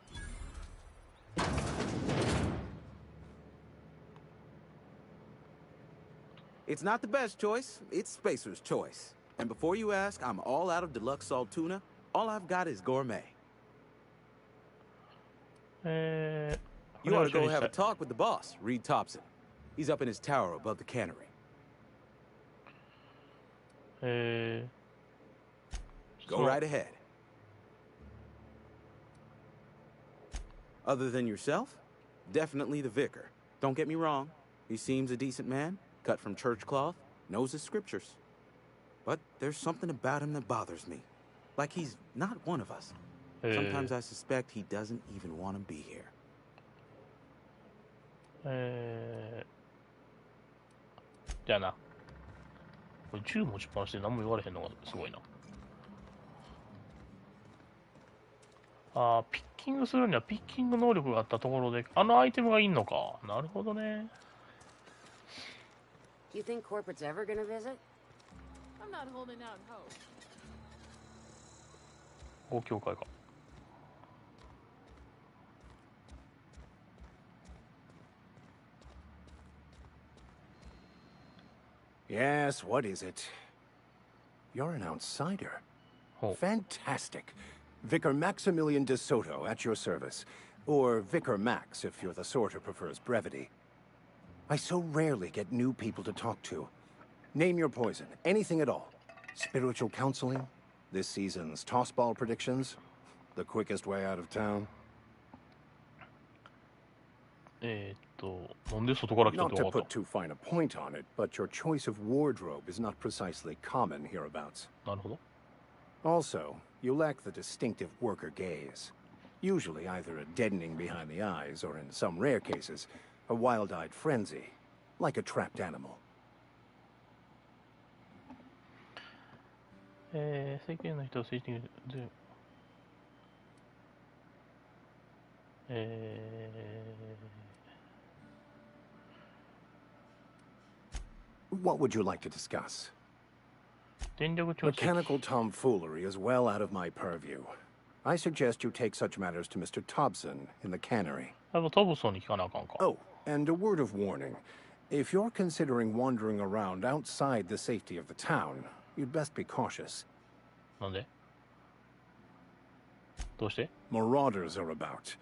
It's not the best choice. It's Spacer's choice. And before you ask, I'm all out of deluxe salt tuna. All I've got is gourmet. You ought to go have a talk with the boss, Reed Thompson. He's up in his tower above the cannery. Go right ahead. Other than yourself, definitely the vicar. Don't get me wrong. He seems a decent man, cut from church cloth, knows his scriptures. But there's something about him that bothers me. Like he's not one of us. Sometimes I suspect he doesn't even want to be here. じゃあな。これ銃持ちっぱなしで何も言われへんのがすごいな。ピッキングするにはピッキング能力があったところで、あのアイテムがいんのか。なるほどね。You think corporate's ever gonna visit? I'm not holding out hope. ご教会か。Yes, what is it? You're an outsider. Oh. Fantastic. Vicar Maximilian de Soto at your service. Or Vicar Max, if you're the sort who prefers brevity. I so rarely get new people to talk to. Name your poison. Anything at all. Spiritual counseling? This season's tossball predictions? The quickest way out of town? なんで外から来たっ Not て to 分かっ put too fine a point on it, but your choice of wardrobe is not precisely common hereabouts. た。なるほど。Also, you lack the distinctive worker gaze. Usually either a deadening behind the eyes, or in some rare cases, a wild-eyed frenzy, like a trapped animal. 世間の人は政治的にWhat would you like to discuss? 電力調整 Mechanical tomfoolery is well out of my purview. I suggest you take such matters to Mr. Thompson in the cannery. やっぱトブソンに聞かなあかんか。 Oh, and a word of warning. If you're considering wandering around outside the safety of the town, you'd best be cautious. なんで？どうして？ Marauders are about.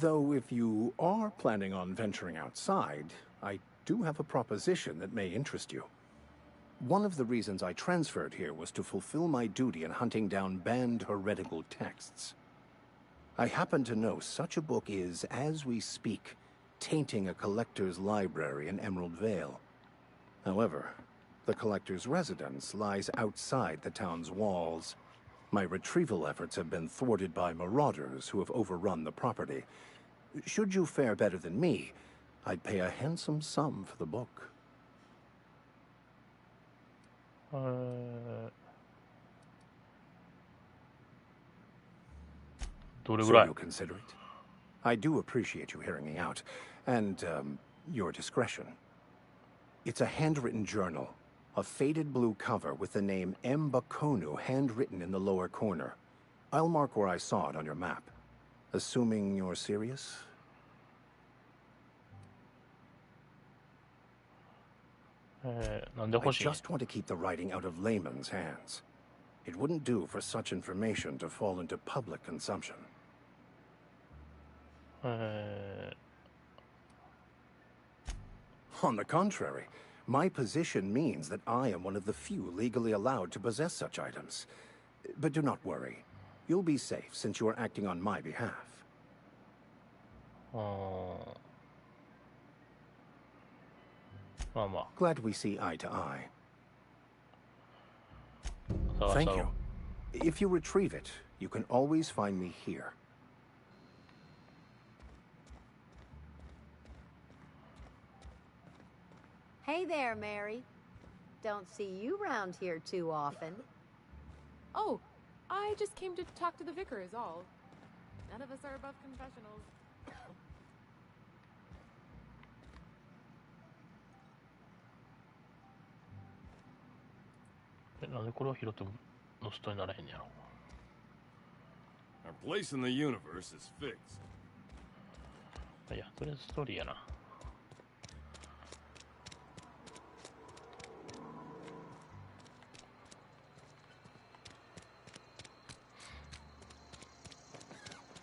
Though if you are planning on venturing outside, I do have a proposition that may interest you. One of the reasons I transferred here was to fulfill my duty in hunting down banned heretical texts. I happen to know such a book is, as we speak, tainting a collector's library in Emerald Vale. However, the collector's residence lies outside the town's walls. My retrieval efforts have been thwarted by marauders who have overrun the property. Should you fare better than me, I'd pay a handsome sum for the book. どれぐらい？ So you'll consider it? I do appreciate you hearing me out, and your discretion. It's a handwritten journal, a faded blue cover with the name M. Bakonu handwritten in the lower corner. I'll mark where I saw it on your map. Assuming you're serious? なんで I 欲しい？ just want to keep the writing out of layman's hands. It wouldn't do for such information to fall into public consumption. On the contrary, my position means that I am one of the few legally allowed to possess such items. But do not worry. You'll be safe since you are acting on my behalf. まあまあ。 Glad we see eye to eye. 探した Thank ろ you. If you retrieve it, you can always find me here. Hey there, Mary. Don't see you round here too often. Oh, I just came to talk to the vicar is all. None of us are above confessionals. なんでこれを拾ってのストにならへんやろ。 Our place in the universe is fixed. いや、とりあえずストーリーやな。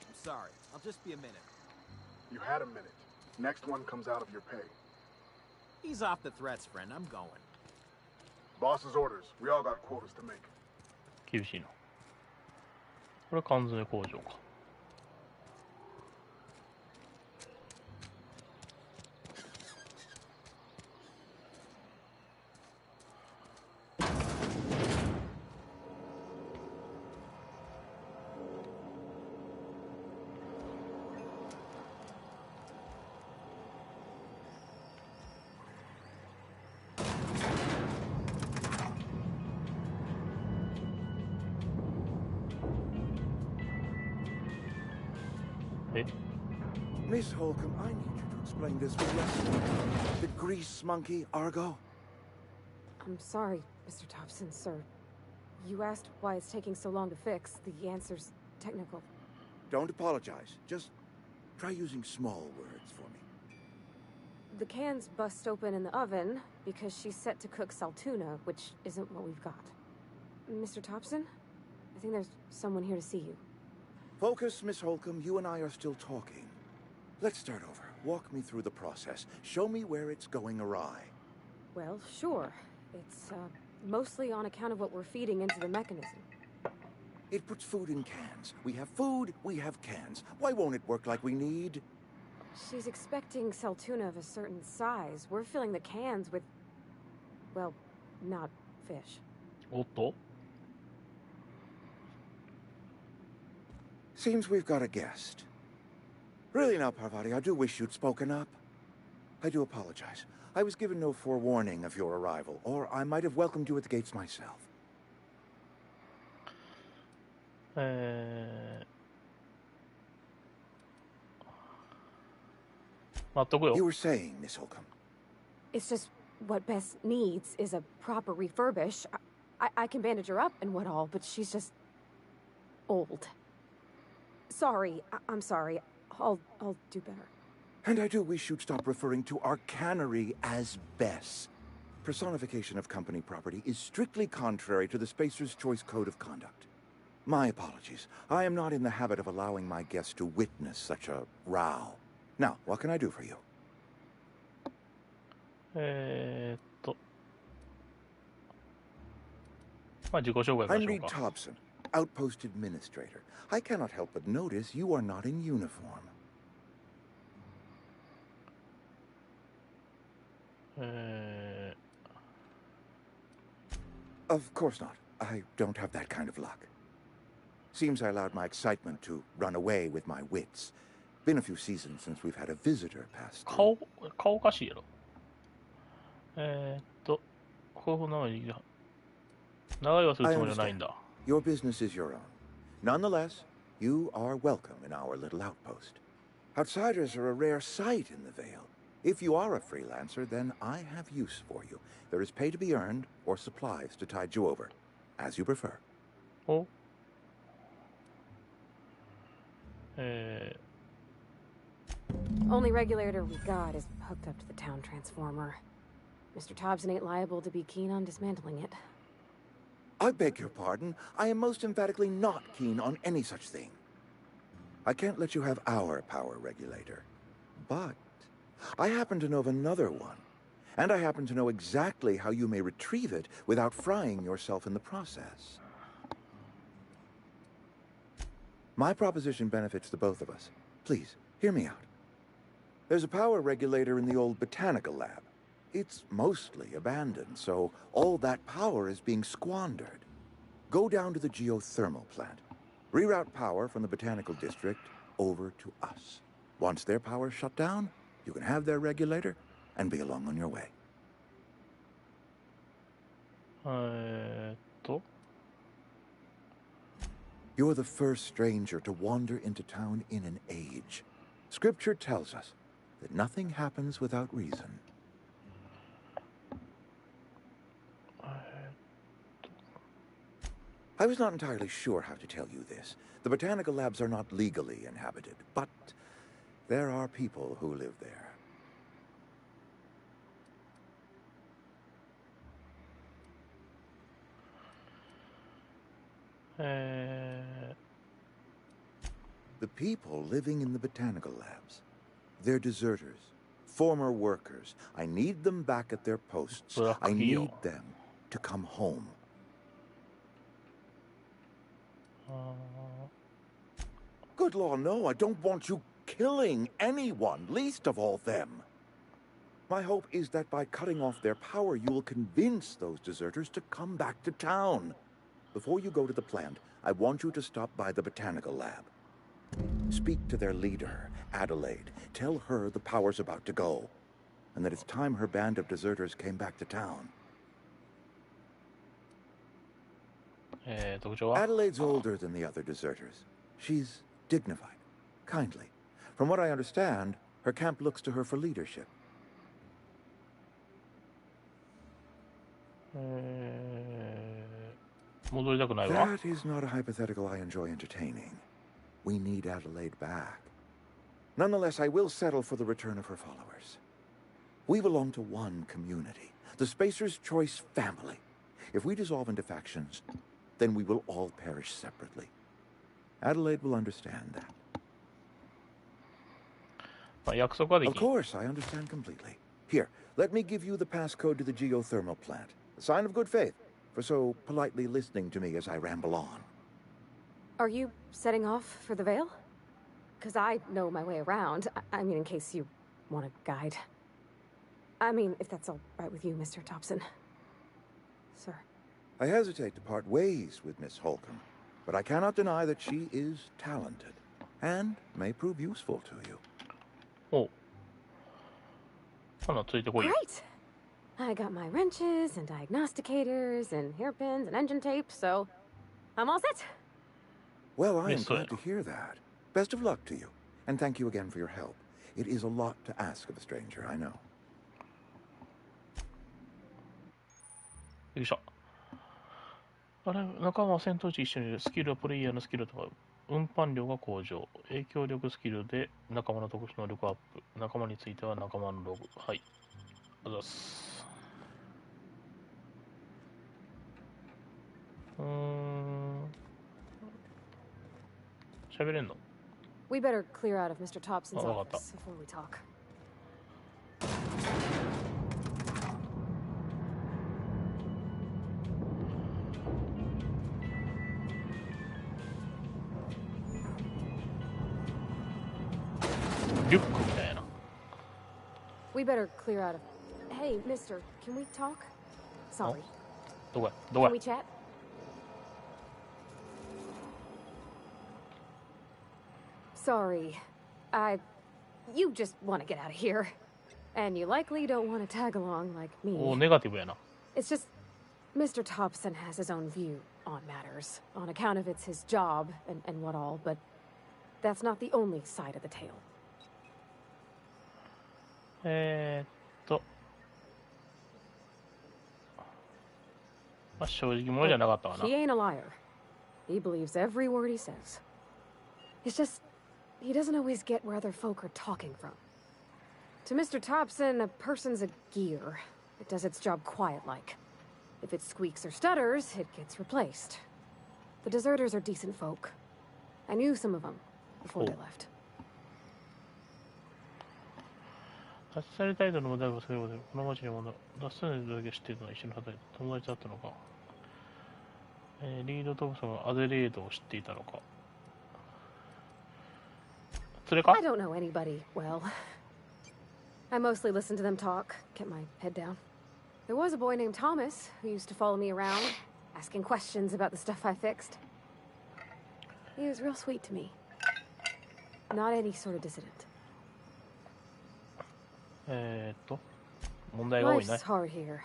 I'm sorry. I'll just be a minute. You had a minute. Next one comes out of your pay. Ease off the threats, friend. I'm going. Boss's orders. We all got quotas to make. 厳しいな。これは缶詰工場か。Miss Holcomb, I need you to explain this wrestler. The grease monkey, Argo? I'm sorry, Mr. Thompson, sir. You asked why it's taking so long to fix. The answer's technical. Don't apologize. Just try using small words for me. The cans bust open in the oven because she's set to cook saltuna, which isn't what we've got. Mr. Thompson? I think there's someone here to see you. Focus, Miss Holcomb. You and I are still talking. Let's start over. Walk me through the process. Show me where it's going awry. Well, sure. It's, mostly on account of what we're feeding into the mechanism. It puts food in cans. We have food, we have cans. Why won't it work like we need? She's expecting Saltuna of a certain size. We're filling the cans with, well, not fish. Otto? Seems we've got a guest. Really now, Parvati, I do wish you'd spoken up. I do apologize. I was given no forewarning of your arrival, or I might have welcomed you at the gates myself. You were saying, Miss Holcomb. It's just what Bess needs is a proper refurbish. I can bandage her up and what all, but she's just old. Sorry, I'm sorry. I'll do better. And I do wish you'd stop referring to our cannery as Bess. Personification of company property is strictly contrary to the Spacer's Choice Code of Conduct. My apologies. I am not in the habit of allowing my guests to witness such a row. Now, what can I do for you? I'm Reed Thompson, Outpost Administrator. I cannot help but notice you are not in uniform. Of course not. I don't have that kind of luck. Seems I allowed my excitement to run away with my wits. Been a few seasons since we've had a visitor pass through. 顔おかしいやろ。候補名前で長居はするつもりはないんだ。Your business is your own. Nonetheless, you are welcome in our little outpost. Outsiders are a rare sight in the Vale. If you are a freelancer, then I have use for you. There is pay to be earned or supplies to tide you over, as you prefer. Oh. Only regulator we got is hooked up to the town transformer. Mr. Thompson ain't liable to be keen on dismantling it. I beg your pardon. I am most emphatically not keen on any such thing. I can't let you have our power regulator. But I happen to know of another one. And I happen to know exactly how you may retrieve it without frying yourself in the process. My proposition benefits the both of us. Please, hear me out. There's a power regulator in the old botanical lab. It's mostly abandoned, so all that power is being squandered. Go down to the geothermal plant. Reroute power from the botanical district over to us. Once their power's shut down, you can have their regulator and be along on your way. You're the first stranger to wander into town in an age. Scripture tells us that nothing happens without reason. I was not entirely sure how to tell you this. The botanical labs are not legally inhabited, but there are people who live there. The people living in the botanical labs, they're deserters, former workers. I need them back at their posts. I need them to come home. Good Lord, no, I don't want you killing anyone, least of all them. My hope is that by cutting off their power, you will convince those deserters to come back to town. Before you go to the plant, I want you to stop by the botanical lab. Speak to their leader, Adelaide. Tell her the power's about to go, and that it's time her band of deserters came back to town. Adelaide's older than the other deserters. She's dignified, kindly. From what I understand, her camp looks to her for leadership. That is not a hypothetical I enjoy entertaining. We need Adelaide back. Nonetheless, I will settle for the return of her followers. We belong to one community, the Spacer's Choice family. If we dissolve into factions, then we will all perish separately. Adelaide will understand that. Of course, I understand completely. Here, let me give you the passcode to the geothermal plant. A sign of good faith for so politely listening to me as I ramble on. Are you setting off for the Vale? Because I know my way around. I mean, in case you want a guide. I mean, if that's all right with you, Mr. Thompson. Sir. I hesitate to part ways with Miss Holcomb, but I cannot deny that she is talented and may prove useful to you. Oh. Great! I got my wrenches and diagnosticators and hairpins and engine tape, so I'm all set. Well, I am glad to hear that. Best of luck to you, and thank you again for your help. It is a lot to ask of a stranger, I know. よいしょ。あれ、仲間は戦闘時一緒にいる。スキルはプレイヤーのスキルとか運搬量が向上。影響力スキルで仲間の特殊能力アップ。仲間については仲間のログ。はい。ありがとうございます。喋れんの？ We better clear out of Mr. Thompson's office before we talk. リュックみたいな。We better clear out of. Hey, Mister, can we talk? Sorry. どこや？どこや？ Can we chat? Sorry. You just want to get out of here. And you likely don't want to tag along like me. お、ネガティブやな。 It's just, Mr. Thompson has his own view on matters, on account of it's his job and what all, but that's not the only side of the tale. まあ正直者じゃなかったかな。 He ain't a liar. He believes every word he says. It's just, he doesn't always get where other folk are talking from. To Mr. Thompson, a person's a gear. It does its job quiet-like. If it squeaks or stutters, it gets replaced. The deserters are decent folk. I knew some of them before they left. 立ち去り態度の無駄をすることで、この町に戻る。脱出のだけ知っているのは一緒に働いて友達だったのか。リードトムソンはアデレードを知っていたのか。それか？ I don't know anybody well. I mostly listen to them talk, get my head down. There was a boy named Thomas who used to follow me around, asking questions about the stuff I fixed. He was real sweet to me. Not any sort of dissident. 問題が多いね。 Life's hard here,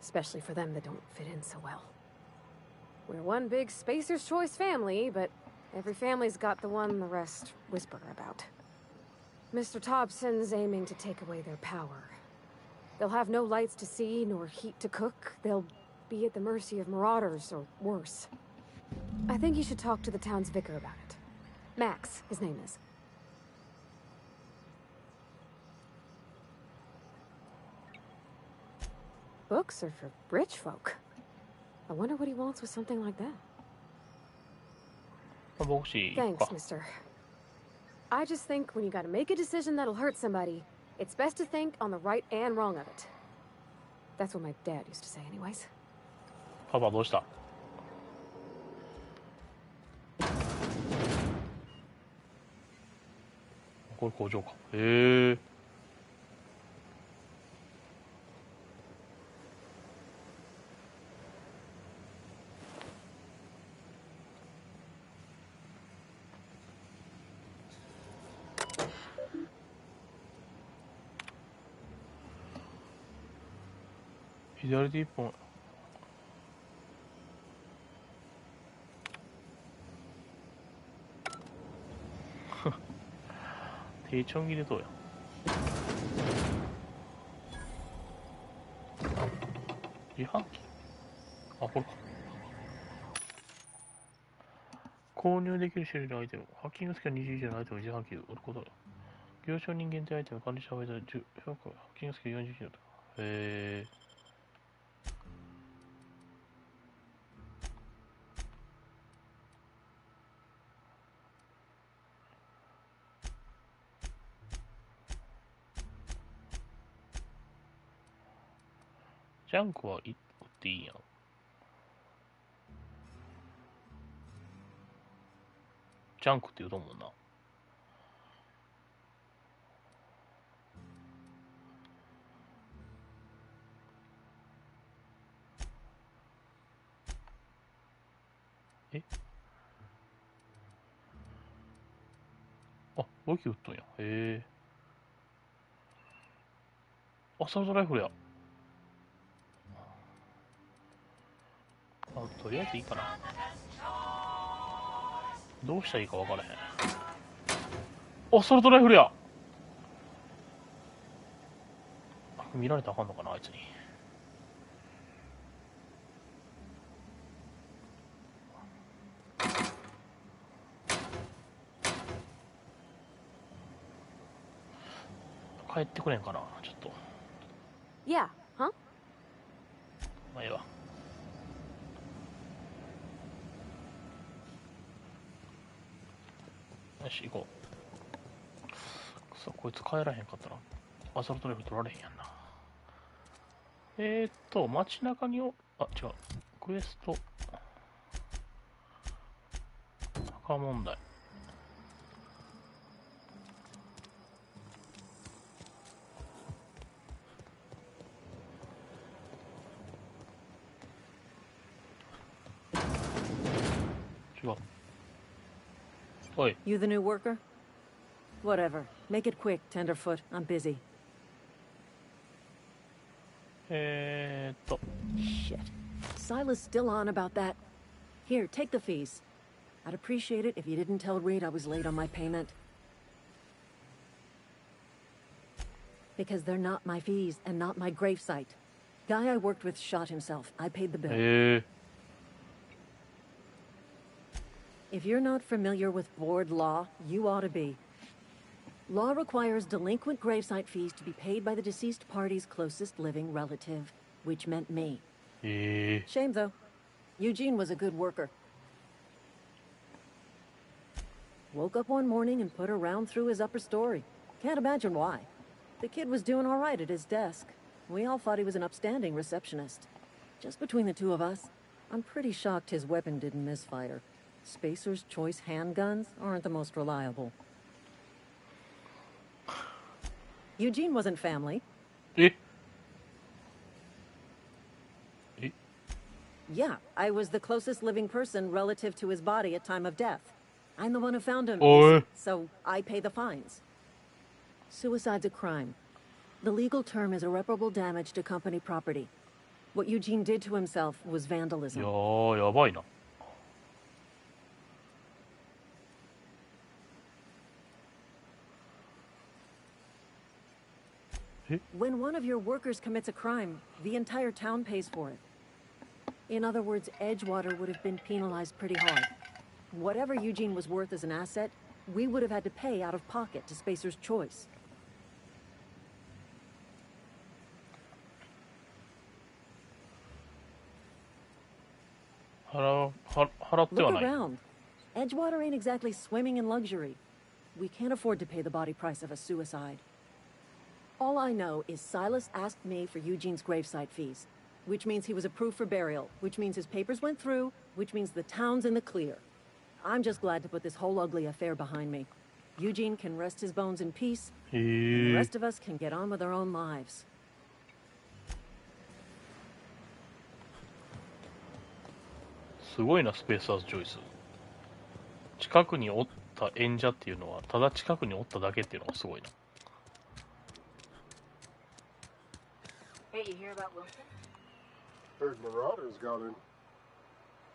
especially for them that don't fit in so well. We're one big Spacer's Choice family, but every family's got the one the rest whisper about. Mr. Thompson's aiming to take away their power. They'll have no lights to see, nor heat to cook. They'll be at the mercy of marauders, or worse. I think you should talk to the town's vicar about it. Max, his name is. Books are for rich folk. I wonder what he wants with something like that. Thanks, mister. I just think when you gotta make a decision that'll hurt somebody, it's best to think on the right and wrong of it. That's what my dad used to say anyways. パパどうした？これ工場か。へえ。左で一本。手ちょん切れとうや。自販機。あ、これか。購入できる種類のアイテム。ハッキングスキル20以上のアイテムを自販機で売ることだ。行商人間とアイテム管理者を間で10評価。ハッキングスキル40以上だ。へえ。ジャンクはっていいんやろ。ジャンクって言うと思うな。え？あ、武器撃っとんや。へえ。アサルトライフルや。あ、とりあえずいいかな。どうしたらいいか分からへん。アサルトライフルや。見られたらあかんのかな、あいつに。帰ってくれんかな、ちょっと。Yeah, huh? まあ、ええわ。よし、行こう。くそ、こいつ帰らへんかったら、アサルトライフル取られへんやんな。街中にあ、違う。クエスト。赤問題。違う。おい。 You the new worker? Whatever. Make it quick, Tenderfoot. I'm busy. Shit. Silas still on about that. Here, take the fees. I'd appreciate it if you didn't tell Reed I was late on my payment. Because they're not my fees and not my gravesite. Guy I worked with shot himself. I paid the bill. If you're not familiar with board law, you ought to be. Law requires delinquent gravesite fees to be paid by the deceased party's closest living relative, which meant me. Shame, though. Eugene was a good worker. Woke up one morning and put a round through his upper story. Can't imagine why. The kid was doing all right at his desk. We all thought he was an upstanding receptionist. Just between the two of us, I'm pretty shocked his weapon didn't misfire. Spacer's Choice handguns aren't the most reliable. Eugene wasn't family. Yeah, I was the closest living person relative to his body at time of death. I'm the one who found him, so I pay the fines. Suicide's a crime. The legal term is irreparable damage to company property. What Eugene did to himself was vandalism. やばいな。When one of your workers commits a crime, the entire town pays for it. In other words, Edgewater would have been penalized pretty hard. Whatever Eugene was worth as an asset, we would have had to pay out of pocket to Spacer's Choice. Look around. Edgewater ain't exactly swimming in luxury. We can't afford to pay the body price of a suicide. All I know is Silas asked me for Eugene's gravesite fees, which means he was approved for burial, which means his papers went through, which means the town's in the clear. I'm just glad to put this whole ugly affair behind me. Eugene can rest his bones in peace, and the rest of us can get on with our own lives. すごいな、スペーサーズチョイス。近くにおった演者っていうのは、ただ近くにおっただけっていうのがすごいな。Hey, you hear about Wilson? Heard Marauders got in.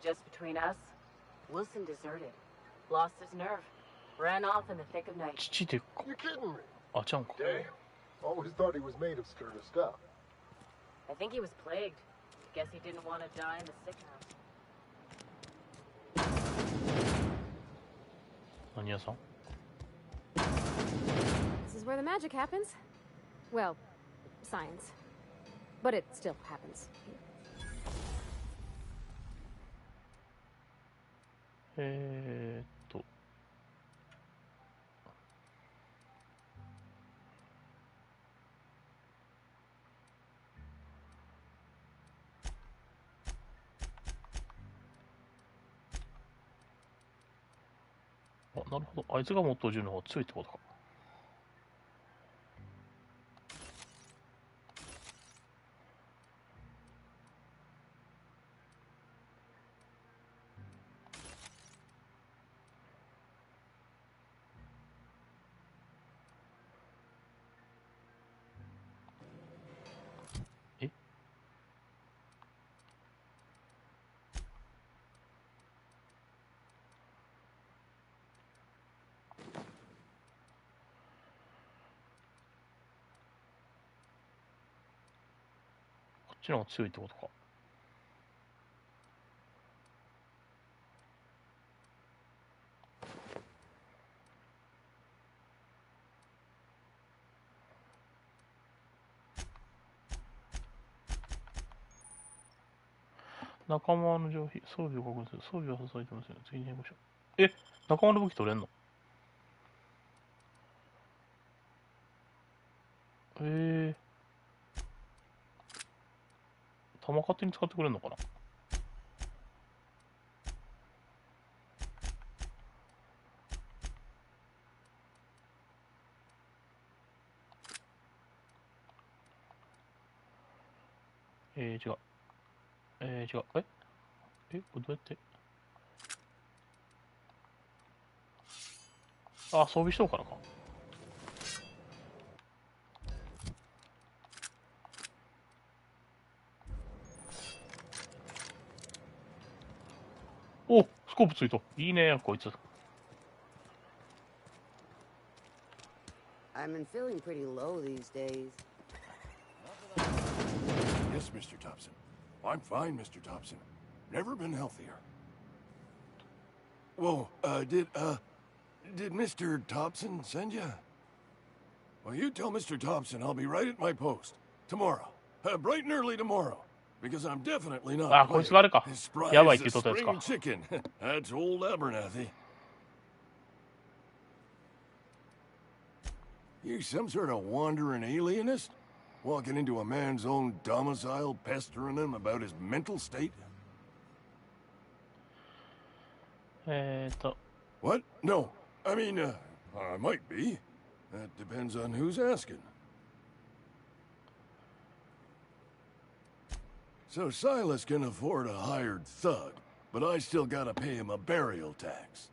Just between us, Wilson deserted. Lost his nerve. Ran off in the thick of night. You're kidding me. Damn. Always thought he was made of sterner stuff. I think he was plagued. Guess he didn't want to die in the sick house. 何屋さん? This is where the magic happens. Well, science. But it still happens. なるほど。あいつがもっと銃の方が強いってことか。こっちの方が強いってことか。仲間の上費、装備を確認する。装備を支えてますよね。次に変更しよう。え、仲間の武器取れんの？弾勝手に使ってくれるのかな？違う。違う。これどうやって？あ、装備しとうからか。お、スコープついた。いいね、こいつ。I've been feeling pretty low these days. Yes, Mr. Thompson. I'm fine, Mr. Thompson. Never been healthier. Whoa, did Mr. Thompson send you? Well, you tell Mr. Thompson I'll be right at my post. Tomorrow. Bright and early tomorrow. Because I'm definitely notあ、こいつがあれか。やばいって言っとったやつか。 spring chicken. That's old Abernathy. You some sort of wandering alienist? Walking into a man's own domicile, pestering him about his mental state? What? No. I mean, I might be. That depends on who's asking. So Silas can afford a hired thug, but I still gotta pay him a burial tax.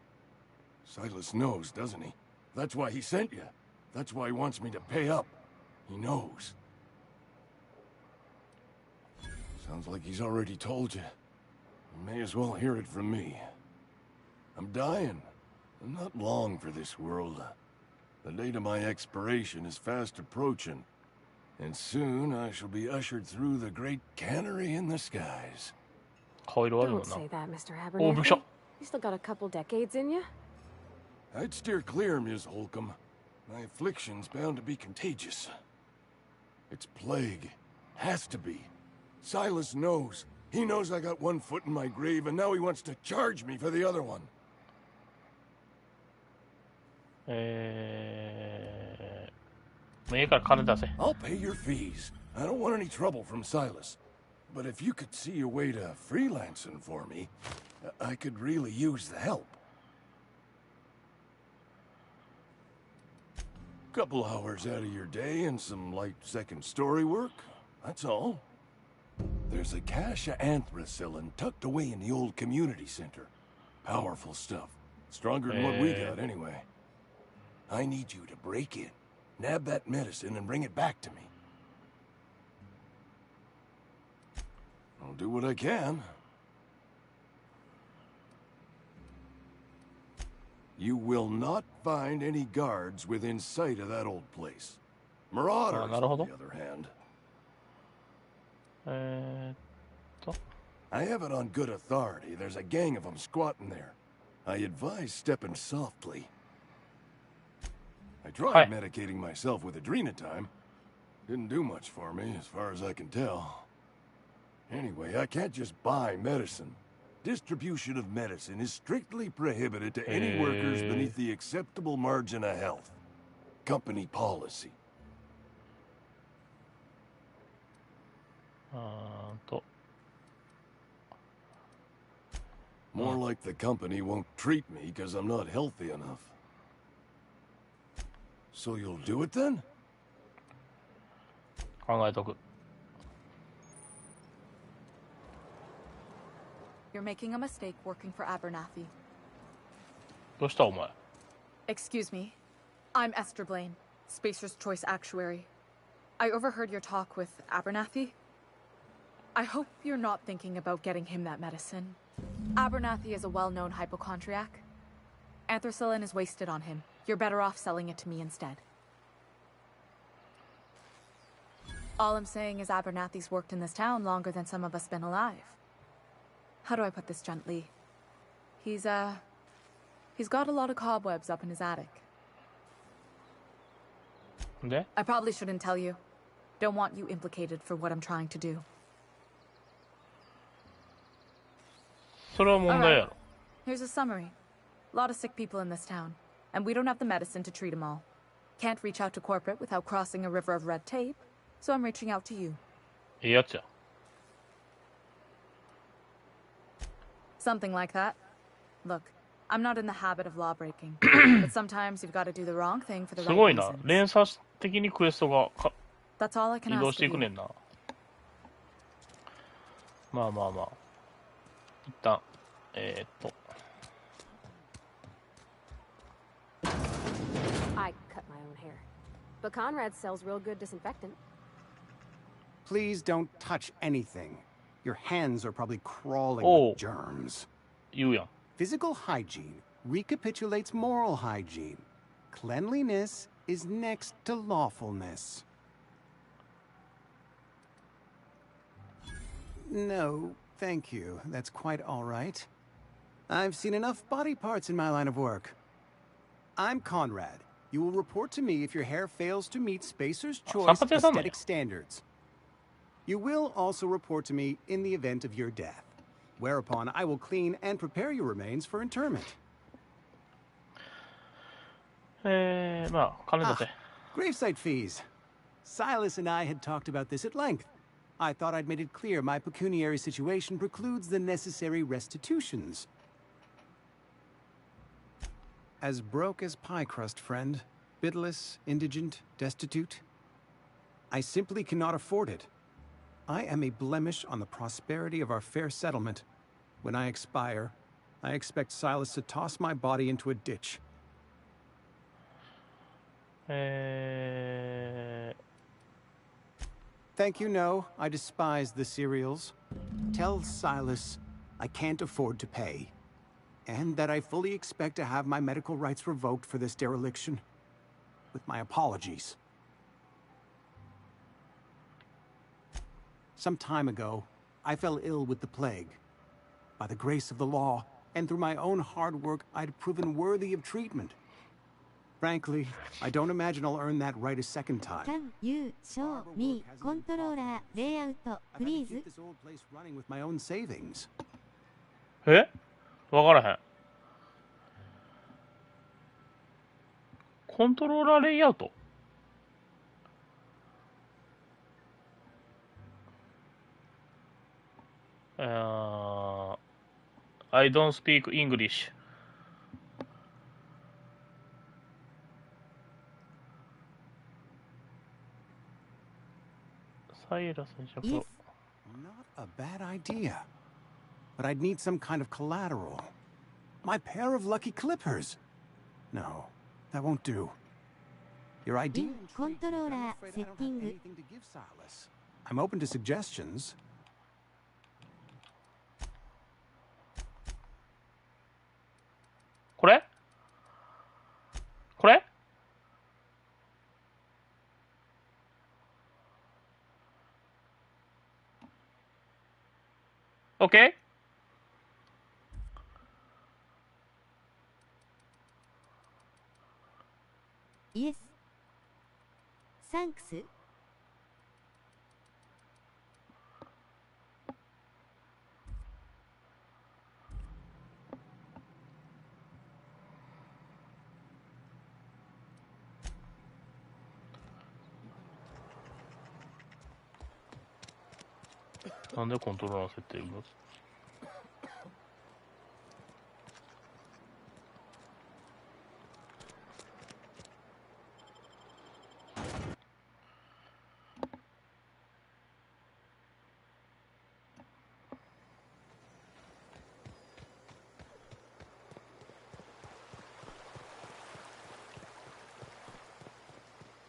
Silas knows, doesn't he? That's why he sent you. That's why he wants me to pay up. He knows. Sounds like he's already told you. You may as well hear it from me. I'm dying. I'm not long for this world. The date of my expiration is fast approaching. And soon I shall be ushered through the great cannery in the skies. Don't say that, Mr. Abernathy. You still got a couple decades in you. I'd steer clear, Ms. Holcomb. My affliction's bound to be contagious. It's plague. Has to be. Silas knows. He knows I got one foot in my grave, and now he wants to charge me for the other one. I'll pay your fees. I don't want any trouble from Silas. But if you could see a way to freelancing for me, I could really use the help. Couple hours out of your day and some light second story work. That's all. There's a cache of anthracillin tucked away in the old community center. Powerful stuff. Stronger than what we got, anyway. I need you to break in, nab that medicine, and bring it back to me. I'll do what I can. You will not find any guards within sight of that old place. Marauders, on the other hand. I have it on good authority. There's a gang of them squatting there. I advise stepping softly. I tried medicating myself with adrenatime. Didn't do much for me, as far as I can tell. Anyway, I can't just buy medicine. Distribution of medicine is strictly prohibited to any workers beneath the acceptable margin of health. Company policy. More like the company won't treat me because I'm not healthy enough. So you'll do it then? 考えとく。You're making a mistake working for Abernathy. どうしたお前。Excuse me. I'm Esther Blaine, Spacer's Choice Actuary. I overheard your talk with Abernathy. I hope you're not thinking about getting him that medicine. Abernathy is a well-known hypochondriac. Anthracillin is wasted on him. You're better off selling it to me instead. All I'm saying is Abernathy's worked in this town longer than some of us been alive. How do I put this gently? He's got a lot of cobwebs up in his attic. Okay. I probably shouldn't tell you. Don't want you implicated for what I'm trying to do. それは問題やろ。 Here's a summary. A lot of sick people in this town, and we don't have the medicine to treat them all. Can't reach out to corporate without crossing a river of red tape, so I'm reaching out to you. いいやつや。 Something like that. Look, I'm not in the habit of law breaking, but sometimes you've got to do the wrong thing for the す right ごいな。 reasons. 連鎖的にクエストが That's all I can 移動 ask してい of くね you. んな。まあまあまあ。一旦、I cut my own hair. But Conrad sells real good disinfectant. Please don't touch anything. Your hands are probably crawling with germs. 言うやん。 Physical hygiene recapitulates moral hygiene. Cleanliness is next to lawfulness. No, thank you. That's quite all right. I've seen enough body parts in my line of work. I'm Conrad. You will report to me if your hair fails to meet Spacer's Choice aesthetic standards. You will also report to me in the event of your death, whereupon I will clean and prepare your remains for interment. まあ、金立て。Gravesite fees. Silas and I had talked about this at length. I thought I'd made it clear my pecuniary situation precludes the necessary restitutions. As broke as pie crust, friend. Bidless, indigent, destitute. I simply cannot afford it. I am a blemish on the prosperity of our fair settlement. When I expire, I expect Silas to toss my body into a ditch. Thank you, no. I despise the cereals. Tell Silas I can't afford to pay. And that I fully expect to have my medical rights revoked for this dereliction. With my apologies. Some time ago, I fell ill with the plague. By the grace of the law, and through my own hard work, I'd proven worthy of treatment. Frankly, I don't imagine I'll earn that right a second time. Can you show me controller layout, please? Keep this old place running with my own savings. わからへん。コントローラーレイアウト。I don't speak English. サイラスにしよう。 Not a bad idea. But I'd need some kind of collateral. My pair of lucky clippers. No, that won't do. Your idea? Controller setting. Anything to give Silas. I'm open to suggestions. What? Okay. Yes. Thanks.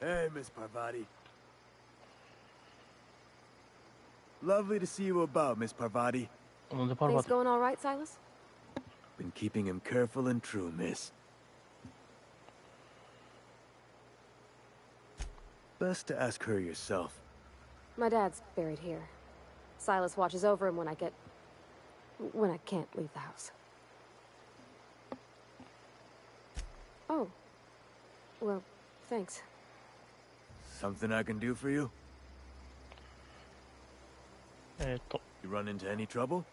Hey, Miss Parvati. Lovely to see you about, Miss Parvati. Things going all right, Silas? Been keeping him careful and true, miss. Best to ask her yourself. My dad's buried here. Silas watches over him when I can't leave the house. Oh. Well, thanks. Something I can do for you? You run into any trouble?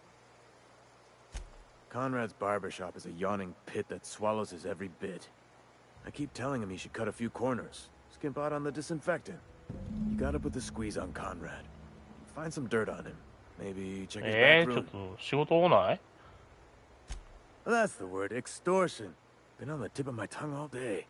Conrad's barbershop is a yawning pit that swallows his every bit. I keep telling him he should cut a few corners, skimp out on the disinfectant. You gotta put the squeeze on Conrad. Find some dirt on him. Maybe check his back room. ちょっと仕事多ない? That's the word, extortion. Been on the tip of my tongue all day.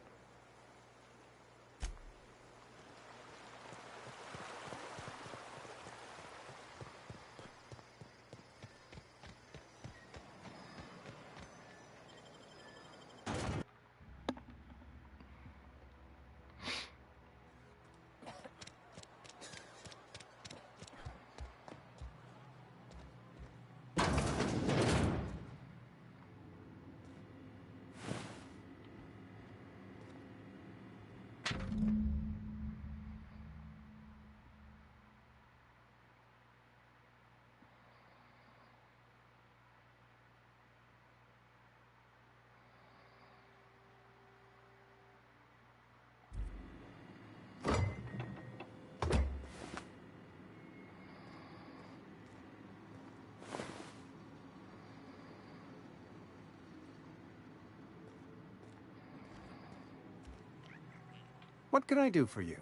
What can I do for you?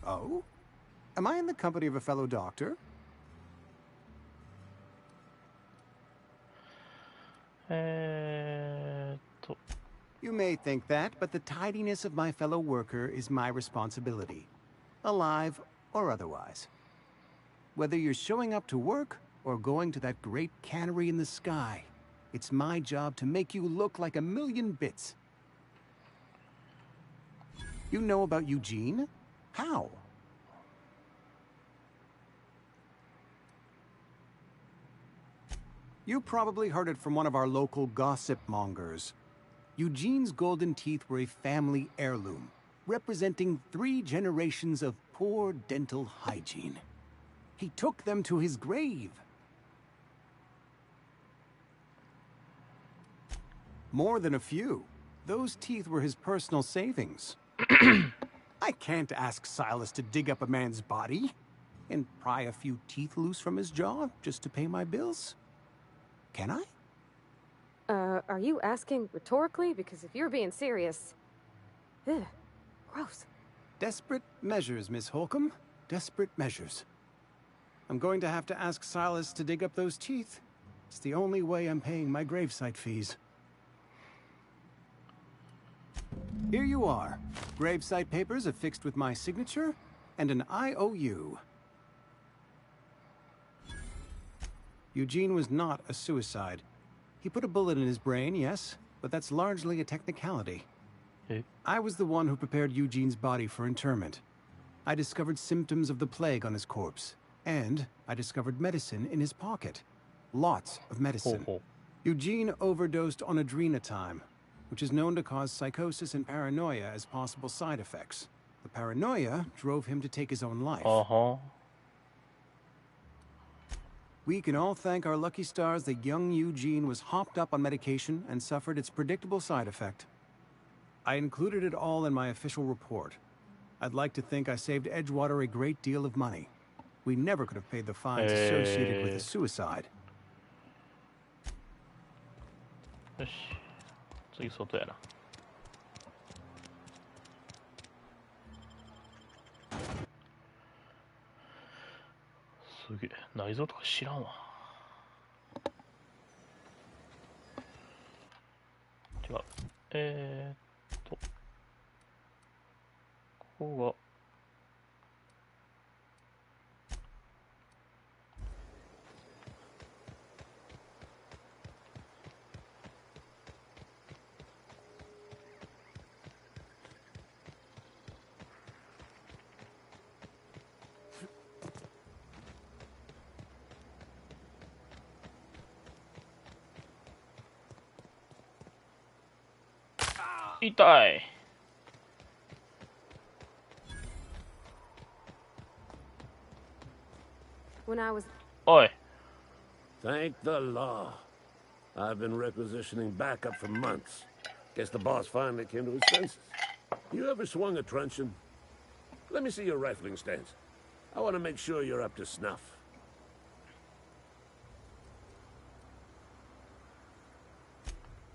Oh? Am I in the company of a fellow doctor? You may think that, but the tidiness of my fellow worker is my responsibility. Alive or otherwise. Whether you're showing up to work or going to that great cannery in the sky, it's my job to make you look like a million bits. You know about Eugene? How? You probably heard it from one of our local gossip mongers. Eugene's golden teeth were a family heirloom, representing 3 generations of poor dental hygiene. He took them to his grave. More than a few. Those teeth were his personal savings. I can't ask Silas to dig up a man's body and pry a few teeth loose from his jaw just to pay my bills. Can I? Are you asking rhetorically? Because if you're being serious... Ugh, gross. Desperate measures, Miss Holcomb. Desperate measures. I'm going to have to ask Silas to dig up those teeth. It's the only way I'm paying my gravesite fees. Here you are. Gravesite papers affixed with my signature and an IOU. Eugene was not a suicide. He put a bullet in his brain, yes, but that's largely a technicality. I was the one who prepared Eugene's body for interment. I discovered symptoms of the plague on his corpse, and I discovered medicine in his pocket. Lots of medicine. Eugene overdosed on adrenatime, which is known to cause psychosis and paranoia as possible side effects. The paranoia drove him to take his own life. We can all thank our lucky stars that young Eugene was hopped up on medication and suffered its predictable side effect. I included it all in my official report. I'd like to think I saved Edgewater a great deal of money. We never could have paid the fines associated with a suicide. よし。次外やな。すげえ。内臓とか知らんわ。違う。ここが。痛い。おい。 Thank the law. I've been requisitioning backup for months. Guess the boss finally came to his senses. You ever swung a truncheon? Let me see your rifling stance. I want to make sure you're up to snuff.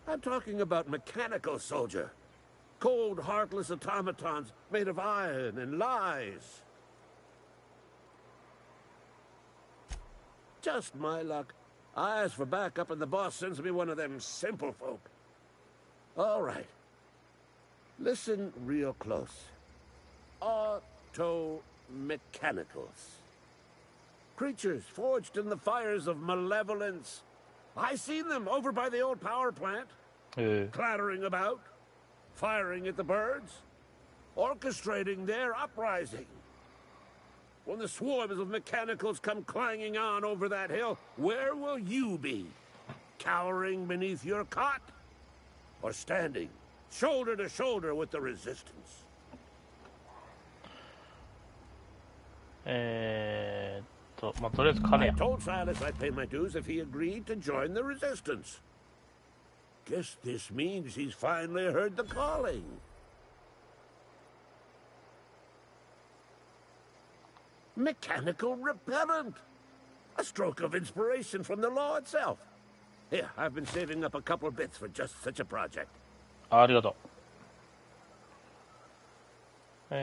I'm talking about mechanical soldier. Cold, heartless automatons made of iron and lies. Just my luck. I ask for backup and the boss sends me one of them simple folk. All right. Listen real close. Auto-mechanicals. Creatures forged in the fires of malevolence. I seen them over by the old power plant. Clattering about, firing at the birds, orchestrating their uprising. When the swarms of mechanicals come clanging on over that hill, where will you be? Cowering beneath your cot? Or standing, shoulder to shoulder with the resistance? I told Silas I'd pay my dues if he agreed to join the resistance. Guess this means he's finally heard the calling. Mechanical repellent. A stroke of inspiration from the law itself. Here, I've been saving up a couple of bits for just such a project. ありがとう。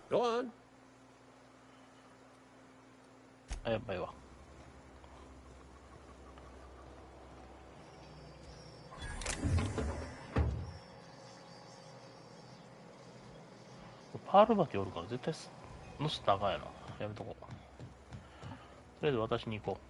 Go on. やばいわ。パールバティおるから絶対のす長いな。やめとこう。とりあえず私に行こう。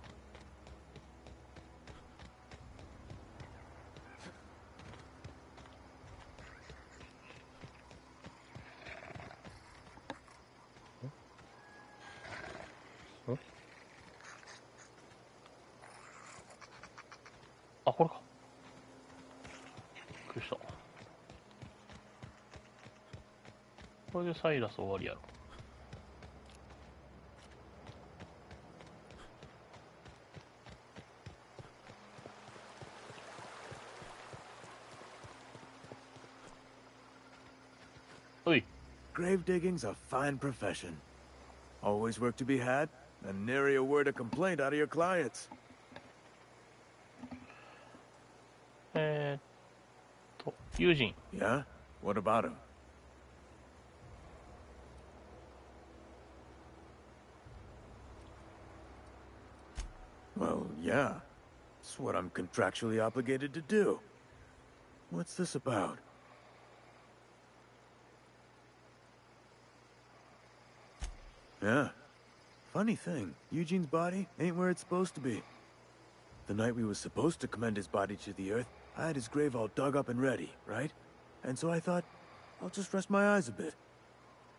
あ、これか。びっくりした。これでサイラス終わりやろ。おい。 Grave digging's a fine profession. Always work to be had, and nary a word of complaint out of your clients. 友人。Yeah? What about him? Well, yeah. It's what I'm contractually obligated to do. What's this about? Yeah. Funny thing, Eugene's body ain't where it's supposed to be. The night we was supposed to commend his body to the earth, I had his grave all dug up and ready, right? And so I thought, I'll just rest my eyes a bit.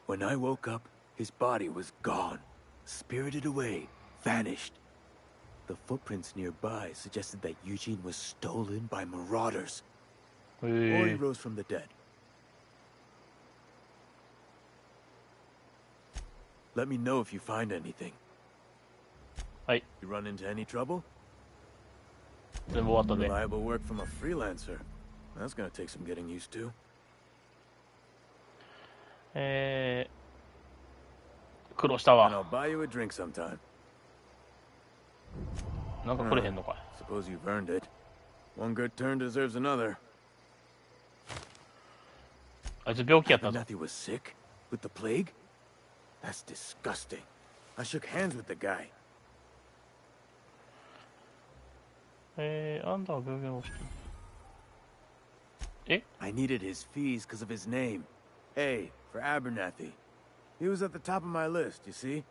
When I woke up, his body was gone. Spirited away. Vanished. The footprints nearby suggested that Eugene was stolen by marauders. Or he rose from the dead. Let me know if you find anything. Hey. You run into any trouble? Then reliable work from a freelancer. That's gonna take some getting used to. 苦労したわ。 And I'll buy you a drink sometime. なんかくれへんのかい。 Suppose you've earned it. One good turn deserves another. あいつ病気やったぞ。 Abernathy was sick? With the plague? That's disgusting. I shook hands with the guy. あんたは病気のえ I needed his fees because of his name. A for Abernathy. He was at the top of my list, you see?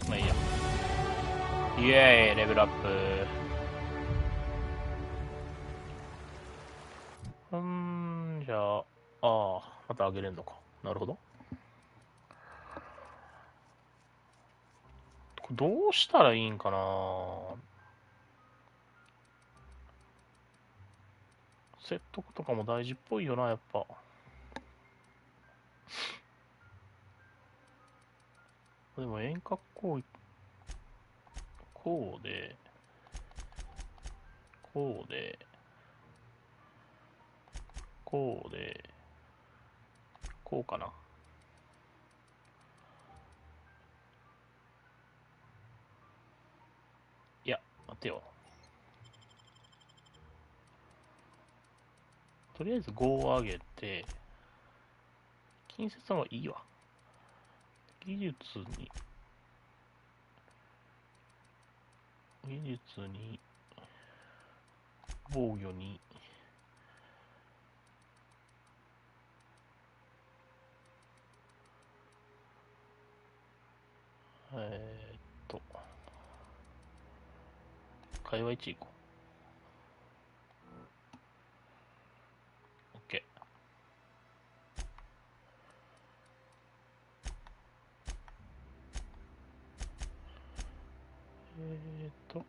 まあいいや。イエーイ、レベルアップ。じゃあ、また上げれんのか。なるほど。どうしたらいいんかな。説得とかも大事っぽいよな、やっぱ。でも遠隔行為、こうで、こうで、こうで、こうかな。いや、待てよ。とりあえず5を上げて、近接の方がいいわ。技術に、防御に、会話1行こう。OK。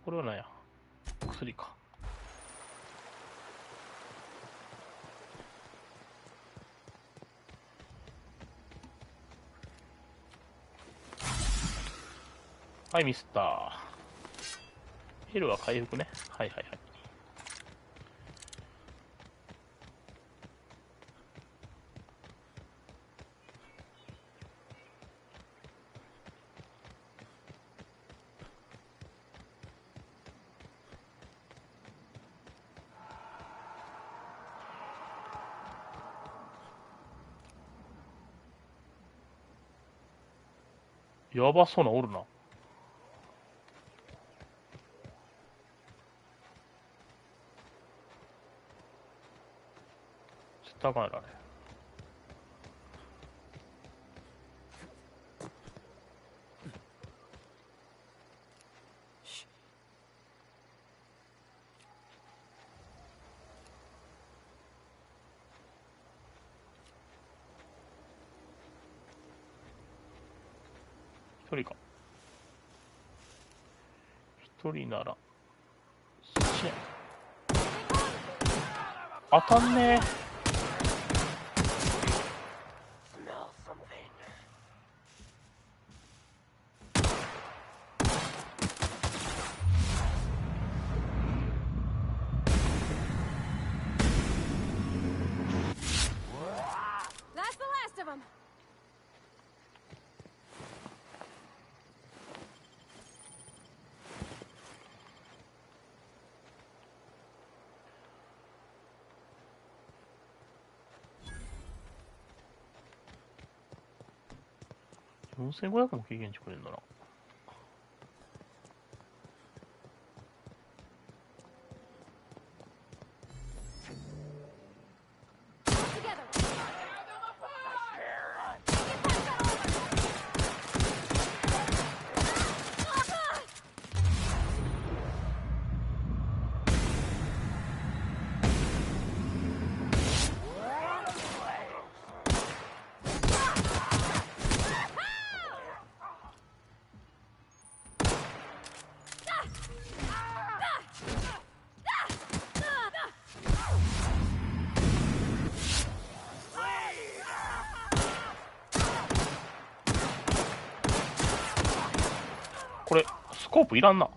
これは何や？薬か。はい、ミスったー。ヘルは回復ね。はいはいはい。やばそうなおるな。絶対あかんやろ、あれ。一人か。一人なら。当たんねえ。4500も経験値くれるんだな。これ、スコープいらんな。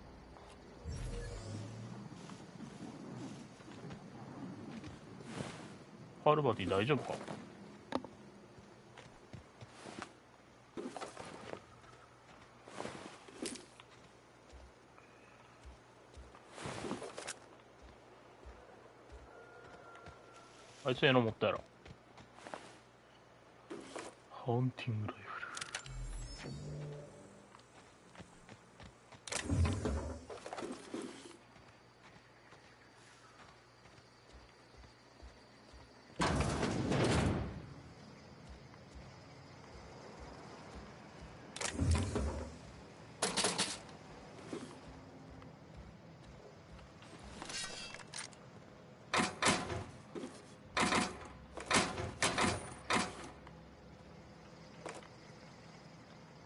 パールバティ大丈夫か？あいつええの持ったやろ。ハンティングライフル。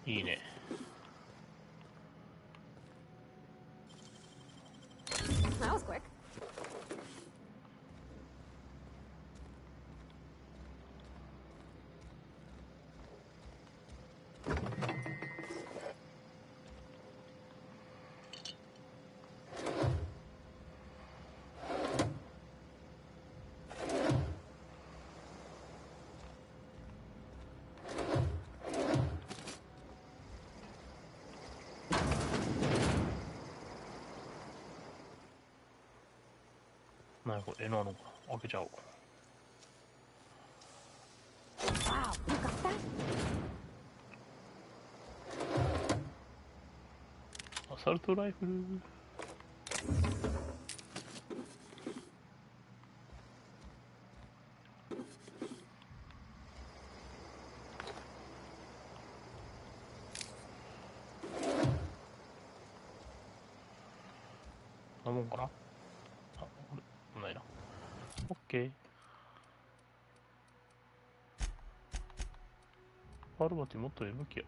いいね。That was quick. 何これ、なのかな、開けちゃおう。アサルトライフル。なもんかな。あ、これないな。オッケー。パルバティもっと M 気や。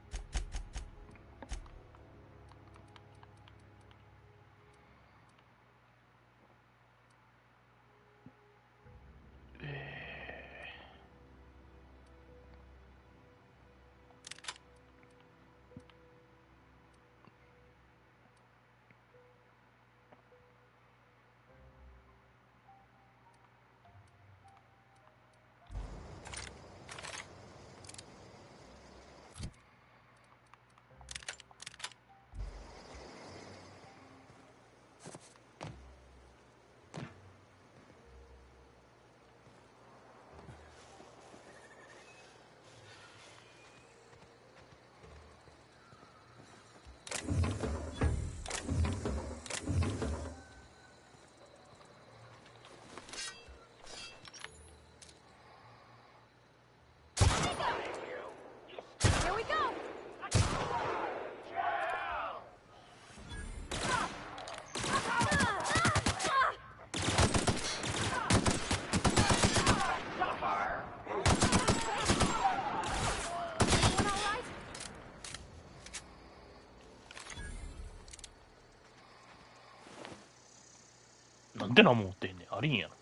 なんでなもん持ってへんねん。ありんやろ。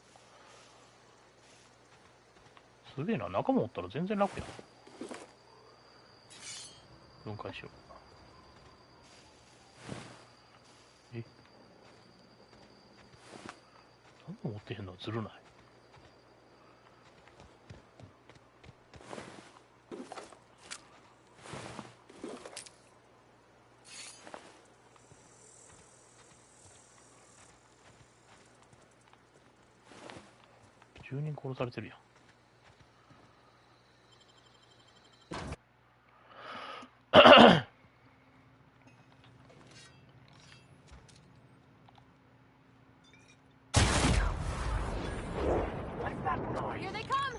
すげえな。仲間おったら全然楽やん。分解しよう。え、何も持ってへんのはずるない。10人殺されてるやん。Here they come!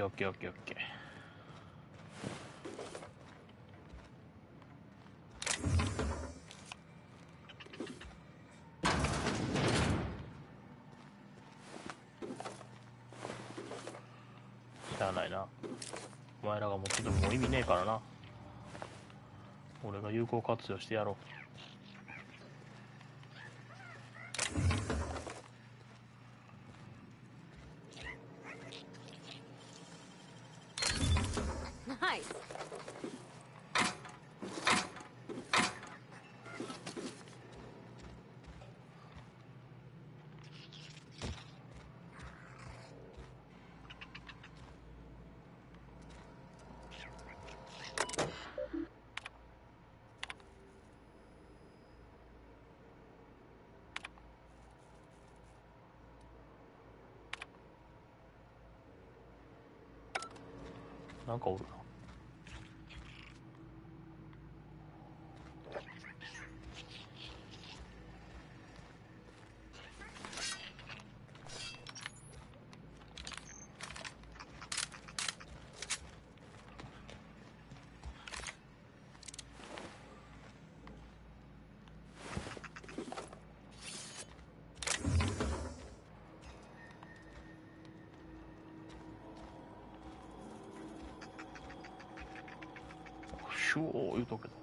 オッケーオッケーオッケー。しゃあないな。お前らが持っててももう意味ねえからな。俺が有効活用してやろう。Nice.なんかおるな。シュー言うとくけど。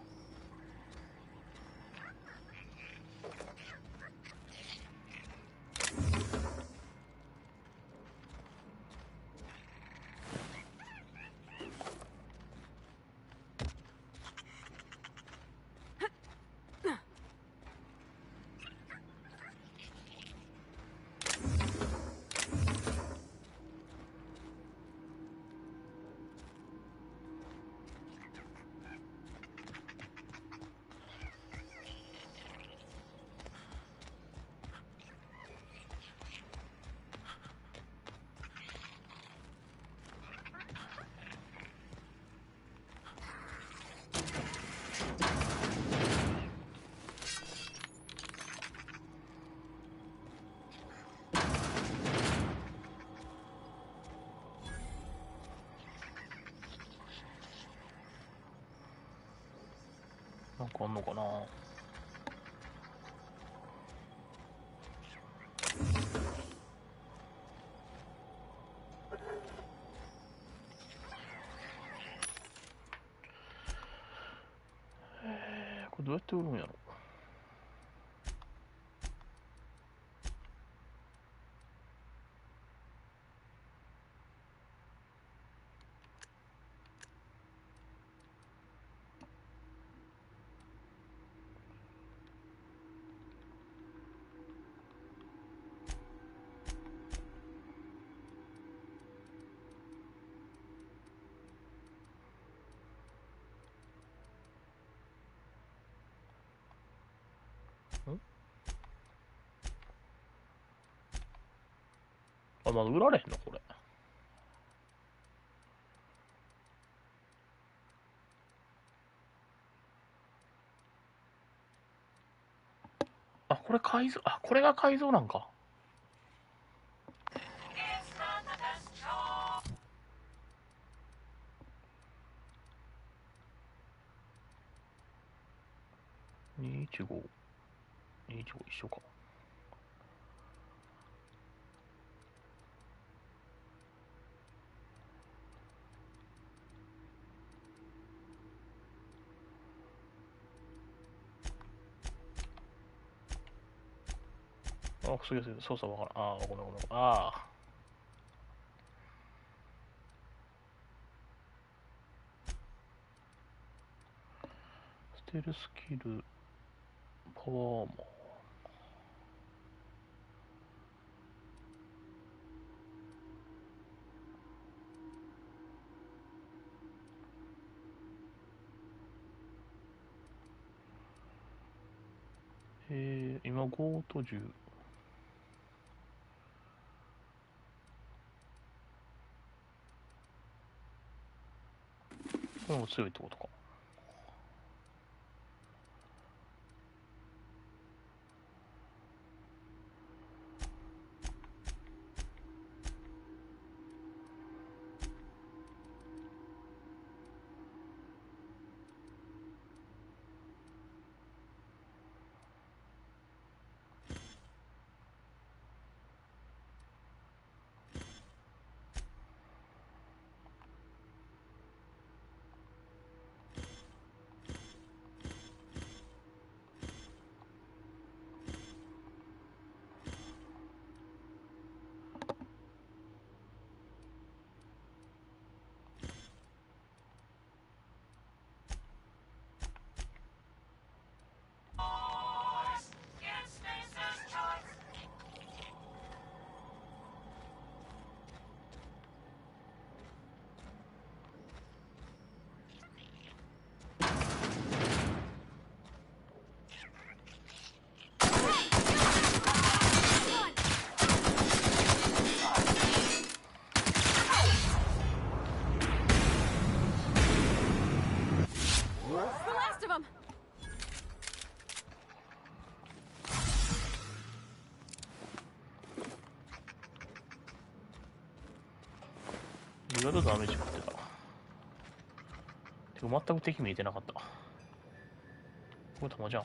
なんかあんのかな。これどうやって売るんやろ。あ、まだ売られへんのこれ。あ、これ改造、あ、これが改造なんか。215。215一緒か。あ、すげえすげえ、操作わからん。あー、ごめんごめん。ああ。ステルスキル、パワーも。今5と10。これも強いってことか。意外とダメージ食ってた。てか全く敵見えてなかった。これ弾じゃん。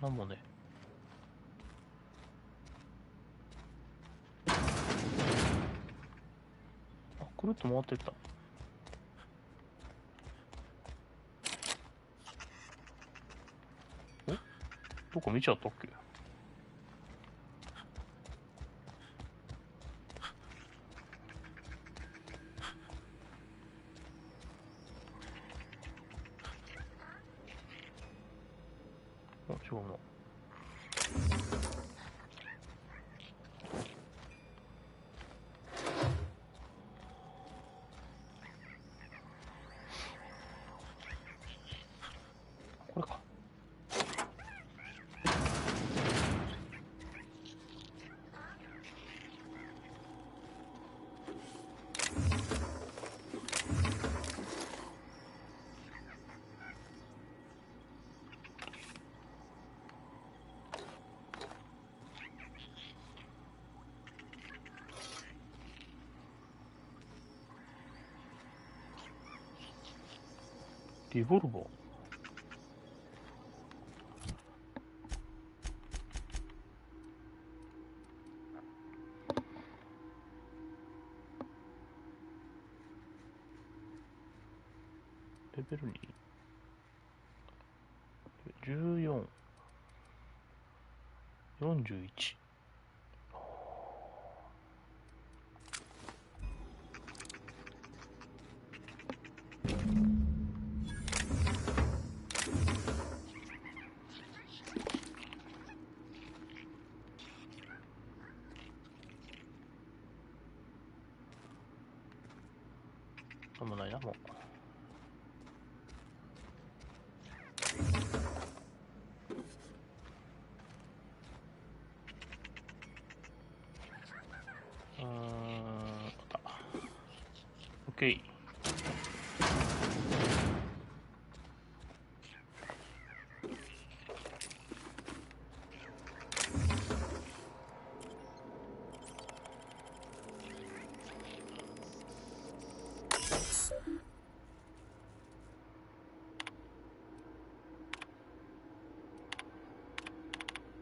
なんもね。あ、くるっと回ってった。お？どこ見ちゃったっけ？あ、違うな。これか。リボルバー。レベル2。14。41。なんもないな、もう。OK。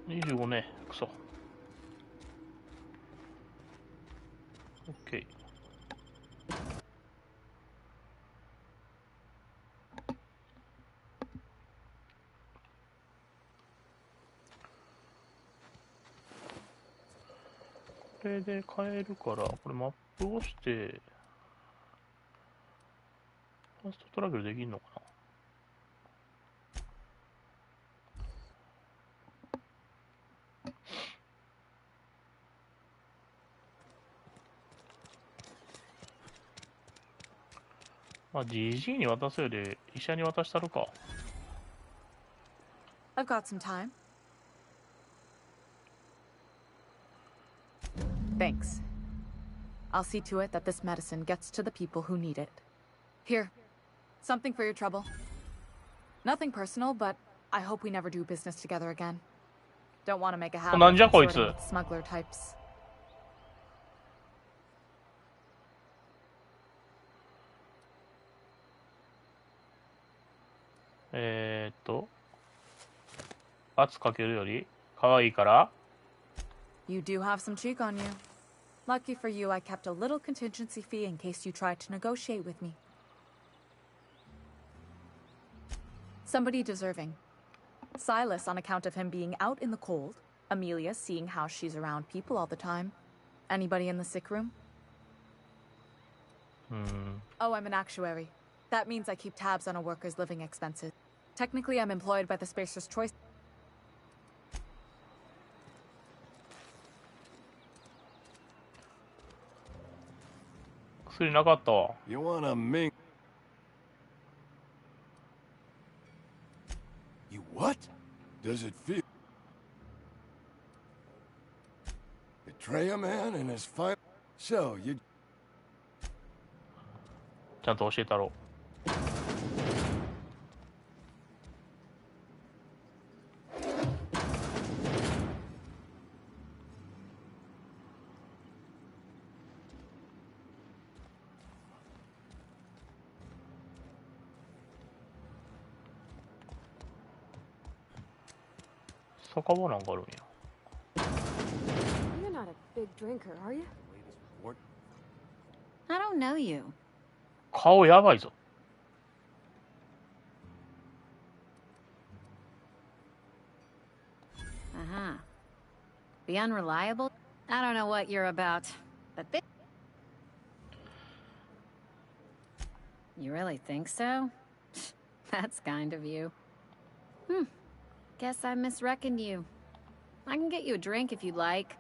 25ね、クソ。OK。これで変えるから、これマップを押して、ファーストトラベルできるのかな。まあ、GG に渡すより医者に渡したるか。I've got some time. Thanks. I'll see to it that this medicine gets to the people who need it. Here, something for your trouble. Nothing personal, but I hope we never do business together again. Don't want to make a habit of sorting with smuggler types. 圧かけるより可愛いから You do have some cheek on you. Lucky for you, I kept a little contingency fee in case you tried to negotiate with me. Somebody deserving. Silas on account of him being out in the cold. Amelia seeing how she's around people all the time. Anybody in the sick room? Oh, I'm an actuary. That means I keep tabs on a worker's living expenses. Technically, I'm employed by the Spacer's Choice. You wanna mink? You what? Does it feel? Betray a man and his fire? So you. ちゃんと教えたろう。酒場なんかあるんや。You're not a big drinker, are you? I don't know you. 顔やばいぞ。The unreliable? I don't know what you're about, but this... You really think so? That's kind of you. Guess I misreckoned you. I can get you a drink if you'd like.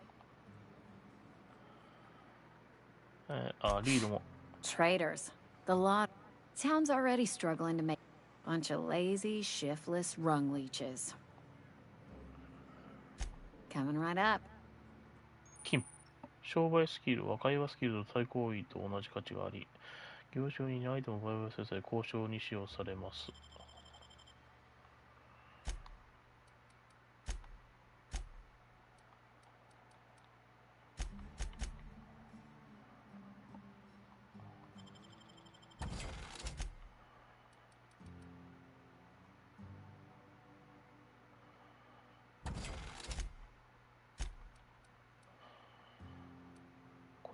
Traitors. The lot. Town's already struggling to make... Bunch of lazy, shiftless rung leeches. Coming right up. 金。商売スキルは会話スキルと対行為と同じ価値があり、業種にアイテムを売買せず交渉に使用されます。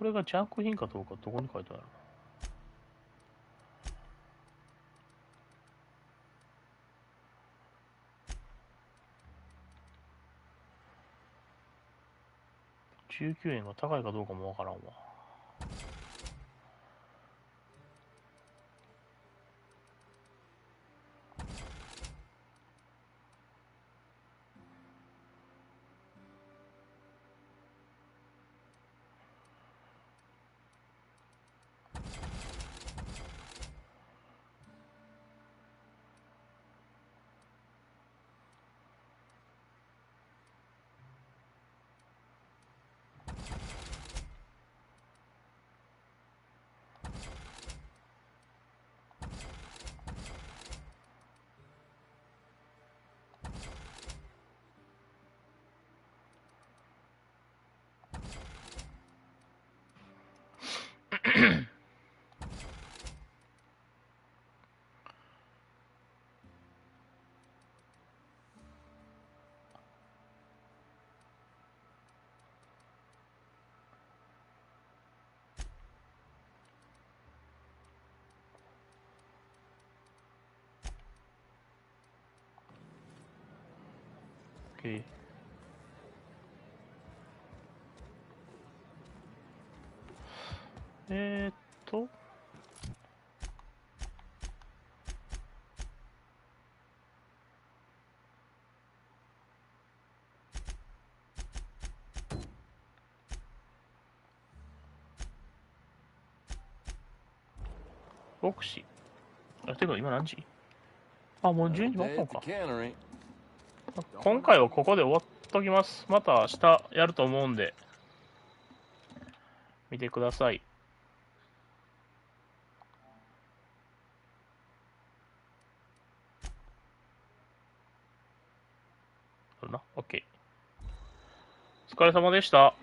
れが弱品かどうかどこに書いてあるの？19円が高いかどうかもわからんわ。OK。牧師。てか今何時？あ、もう12時回ったのか。今回はここで終わっときます。また明日やると思うんで、見てください。OK。お疲れ様でした。